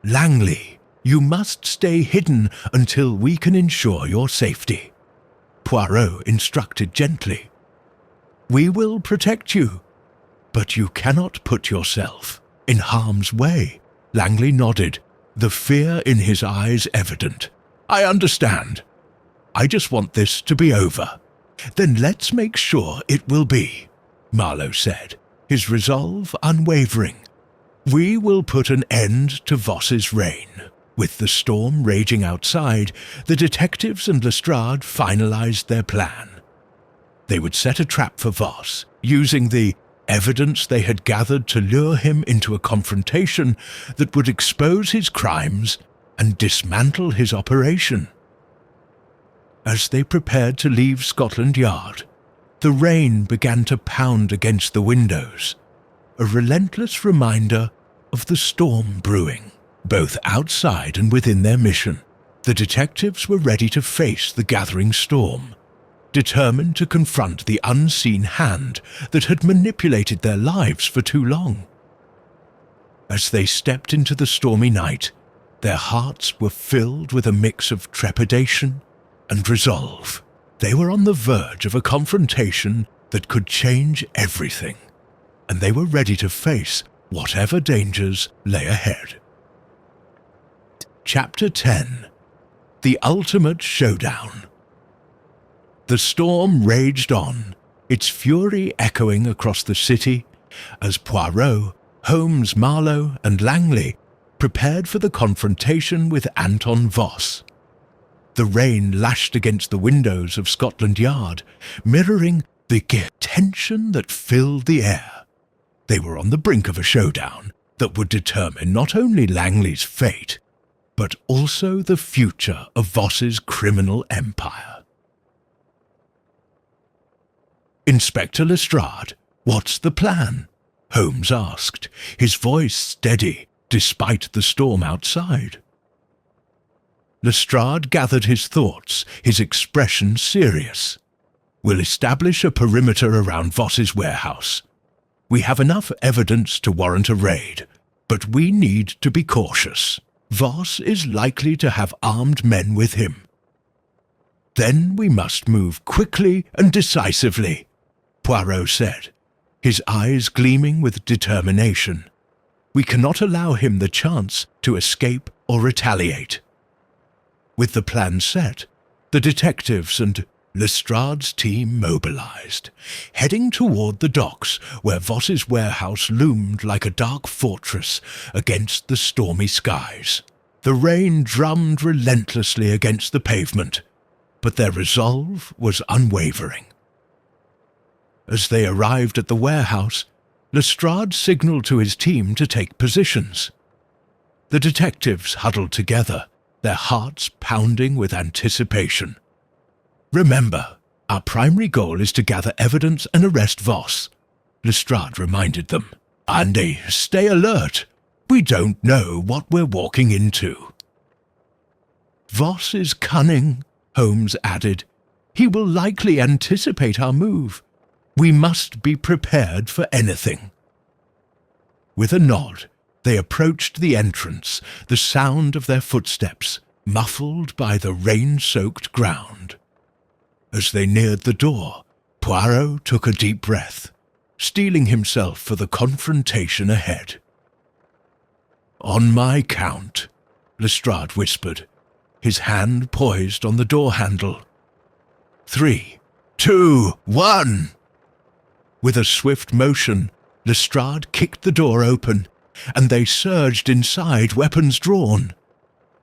"Langley, you must stay hidden until we can ensure your safety," Poirot instructed gently. "We will protect you, but you cannot put yourself in harm's way." Langley nodded, the fear in his eyes evident. "I understand. I just want this to be over." "Then let's make sure it will be," Marlowe said, his resolve unwavering. "We will put an end to Voss's reign." With the storm raging outside, the detectives and Lestrade finalized their plan. They would set a trap for Voss, using the evidence they had gathered to lure him into a confrontation that would expose his crimes and dismantle his operation. As they prepared to leave Scotland Yard, the rain began to pound against the windows, a relentless reminder of the storm brewing. Both outside and within their mission, the detectives were ready to face the gathering storm, determined to confront the unseen hand that had manipulated their lives for too long. As they stepped into the stormy night, their hearts were filled with a mix of trepidation and resolve. They were on the verge of a confrontation that could change everything, and they were ready to face whatever dangers lay ahead. Chapter 10. The Ultimate Showdown. The storm raged on, its fury echoing across the city as Poirot, Holmes, Marlowe, and Langley prepared for the confrontation with Anton Voss. The rain lashed against the windows of Scotland Yard, mirroring the tension that filled the air. They were on the brink of a showdown that would determine not only Langley's fate, but also the future of Voss's criminal empire. "Inspector Lestrade, what's the plan?" Holmes asked, his voice steady despite the storm outside. Lestrade gathered his thoughts, his expression serious. "We'll establish a perimeter around Voss's warehouse. We have enough evidence to warrant a raid, but we need to be cautious. Voss is likely to have armed men with him. Then we must move quickly and decisively," Poirot said, his eyes gleaming with determination. "We cannot allow him the chance to escape or retaliate." With the plan set, the detectives and Lestrade's team mobilized, heading toward the docks where Voss's warehouse loomed like a dark fortress against the stormy skies. The rain drummed relentlessly against the pavement, but their resolve was unwavering. As they arrived at the warehouse, Lestrade signaled to his team to take positions. The detectives huddled together, their hearts pounding with anticipation. "Remember, our primary goal is to gather evidence and arrest Voss," Lestrade reminded them. "And stay alert. We don't know what we're walking into." "Voss is cunning," Holmes added. "He will likely anticipate our move. We must be prepared for anything." With a nod, they approached the entrance, the sound of their footsteps muffled by the rain-soaked ground. As they neared the door, Poirot took a deep breath, steeling himself for the confrontation ahead. "On my count," Lestrade whispered, his hand poised on the door handle. 3, 2, 1. With a swift motion, Lestrade kicked the door open, and they surged inside, weapons drawn.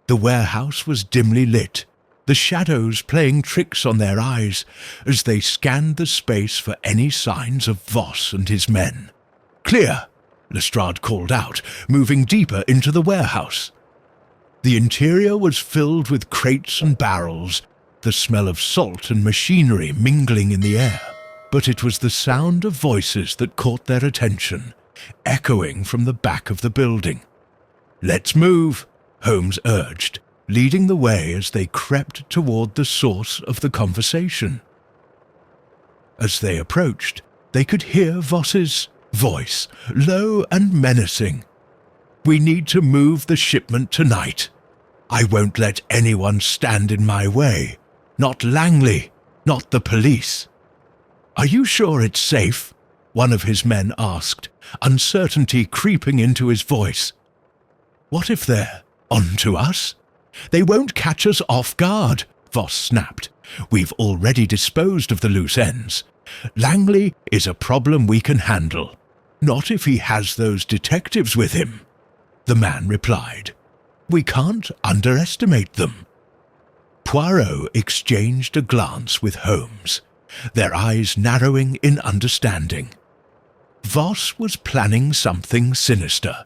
The warehouse was dimly lit, the shadows playing tricks on their eyes as they scanned the space for any signs of Voss and his men. "Clear!" Lestrade called out, moving deeper into the warehouse. The interior was filled with crates and barrels, the smell of salt and machinery mingling in the air. But it was the sound of voices that caught their attention, echoing from the back of the building. "Let's move," Holmes urged, leading the way as they crept toward the source of the conversation. As they approached, they could hear Voss's voice, low and menacing. "We need to move the shipment tonight. I won't let anyone stand in my way. Not Langley, not the police." "Are you sure it's safe?" one of his men asked, uncertainty creeping into his voice. "What if they're on to us? They won't catch us off guard," Voss snapped. "We've already disposed of the loose ends. Langley is a problem we can handle. Not if he has those detectives with him," the man replied. "We can't underestimate them." Poirot exchanged a glance with Holmes, their eyes narrowing in understanding. Voss was planning something sinister,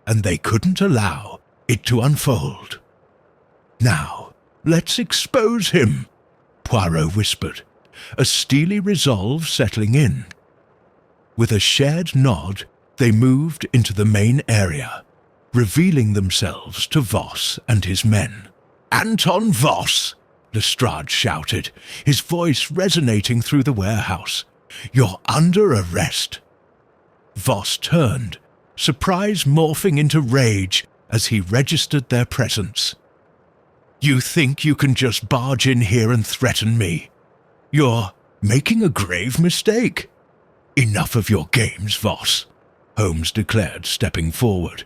and they couldn't allow it to unfold. "Now, let's expose him," Poirot whispered, a steely resolve settling in. With a shared nod, they moved into the main area, revealing themselves to Voss and his men. "Anton Voss!" Lestrade shouted, his voice resonating through the warehouse. "You're under arrest." Voss turned, surprise morphing into rage as he registered their presence. "You think you can just barge in here and threaten me? You're making a grave mistake." "Enough of your games, Voss," Holmes declared, stepping forward.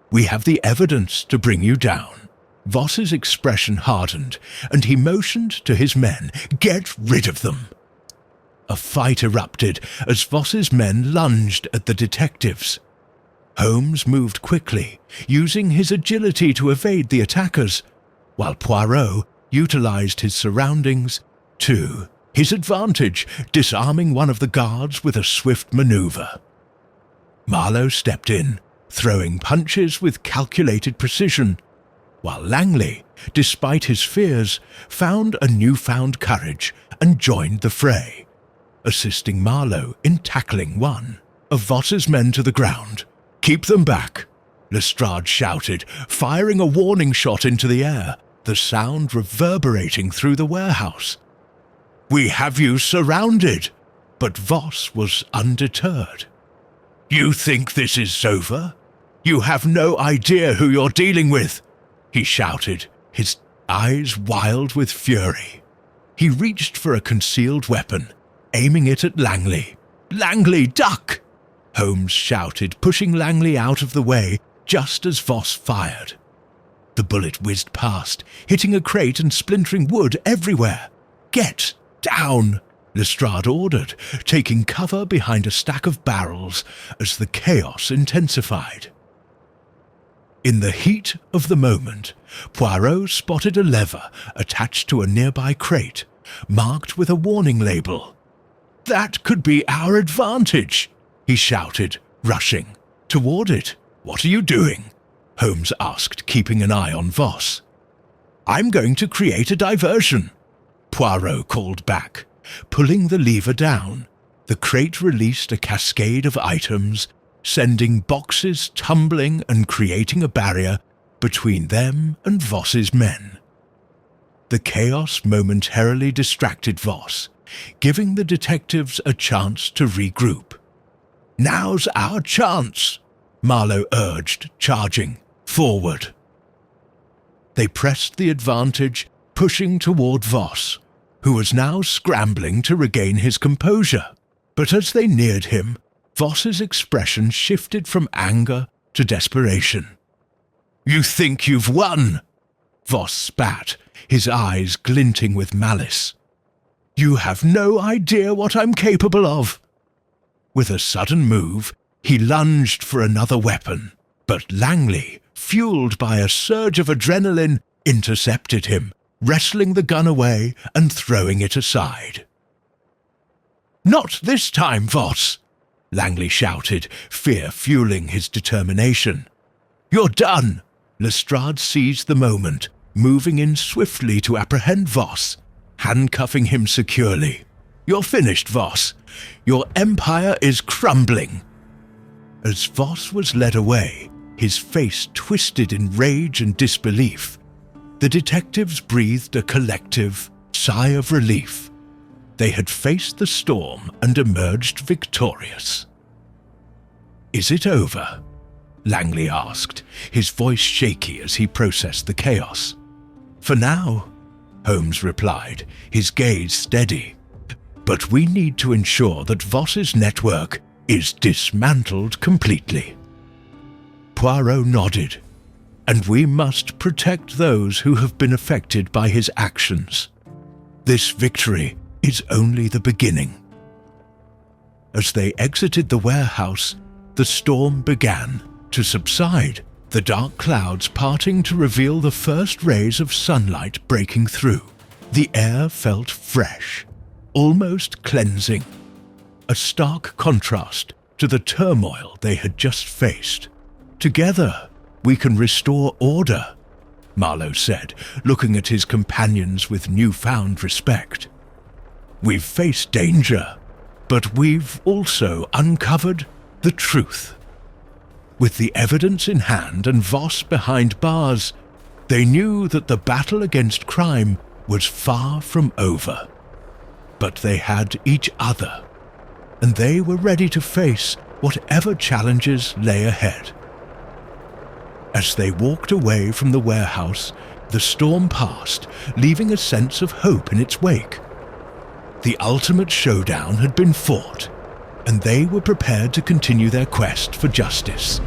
"We have the evidence to bring you down." Voss's expression hardened, and he motioned to his men, "Get rid of them." A fight erupted as Voss's men lunged at the detectives. Holmes moved quickly, using his agility to evade the attackers, while Poirot utilized his surroundings to his advantage, disarming one of the guards with a swift maneuver. Marlowe stepped in, throwing punches with calculated precision, while Langley, despite his fears, found a newfound courage and joined the fray, assisting Marlowe in tackling one of Voss's men to the ground. "Keep them back," Lestrade shouted, firing a warning shot into the air, the sound reverberating through the warehouse. "We have you surrounded," but Voss was undeterred. "You think this is over? You have no idea who you're dealing with," he shouted, his eyes wild with fury. He reached for a concealed weapon, aiming it at Langley. "Langley, duck!" Holmes shouted, pushing Langley out of the way just as Voss fired. The bullet whizzed past, hitting a crate and splintering wood everywhere. "Get down!" Lestrade ordered, taking cover behind a stack of barrels as the chaos intensified. In the heat of the moment, Poirot spotted a lever attached to a nearby crate, marked with a warning label. "That could be our advantage," he shouted, rushing toward it. "What are you doing?" Holmes asked, keeping an eye on Voss. "I'm going to create a diversion," Poirot called back, pulling the lever down. The crate released a cascade of items, sending boxes tumbling and creating a barrier between them and Voss's men. The chaos momentarily distracted Voss, giving the detectives a chance to regroup. "Now's our chance," Marlowe urged, charging forward. They pressed the advantage, pushing toward Voss, who was now scrambling to regain his composure. But as they neared him, Voss's expression shifted from anger to desperation. "You think you've won?" Voss spat, his eyes glinting with malice. "You have no idea what I'm capable of." With a sudden move, he lunged for another weapon, but Langley, fueled by a surge of adrenaline, intercepted him, wresting the gun away and throwing it aside. "Not this time, Voss!" Langley shouted, fear fueling his determination. "You're done!" Lestrade seized the moment, moving in swiftly to apprehend Voss, handcuffing him securely. "You're finished, Voss. Your empire is crumbling." As Voss was led away, his face twisted in rage and disbelief, the detectives breathed a collective sigh of relief. They had faced the storm and emerged victorious. "Is it over?" Langley asked, his voice shaky as he processed the chaos. "For now," Holmes replied, his gaze steady. "But we need to ensure that Voss's network is dismantled completely." Poirot nodded. "And we must protect those who have been affected by his actions. This victory is only the beginning." As they exited the warehouse, the storm began to subside, the dark clouds parting to reveal the first rays of sunlight breaking through. The air felt fresh, almost cleansing, a stark contrast to the turmoil they had just faced. "Together, we can restore order," Marlowe said, looking at his companions with newfound respect. "We've faced danger, but we've also uncovered the truth." With the evidence in hand and Voss behind bars, they knew that the battle against crime was far from over. But they had each other, and they were ready to face whatever challenges lay ahead. As they walked away from the warehouse, the storm passed, leaving a sense of hope in its wake. The ultimate showdown had been fought, and they were prepared to continue their quest for justice.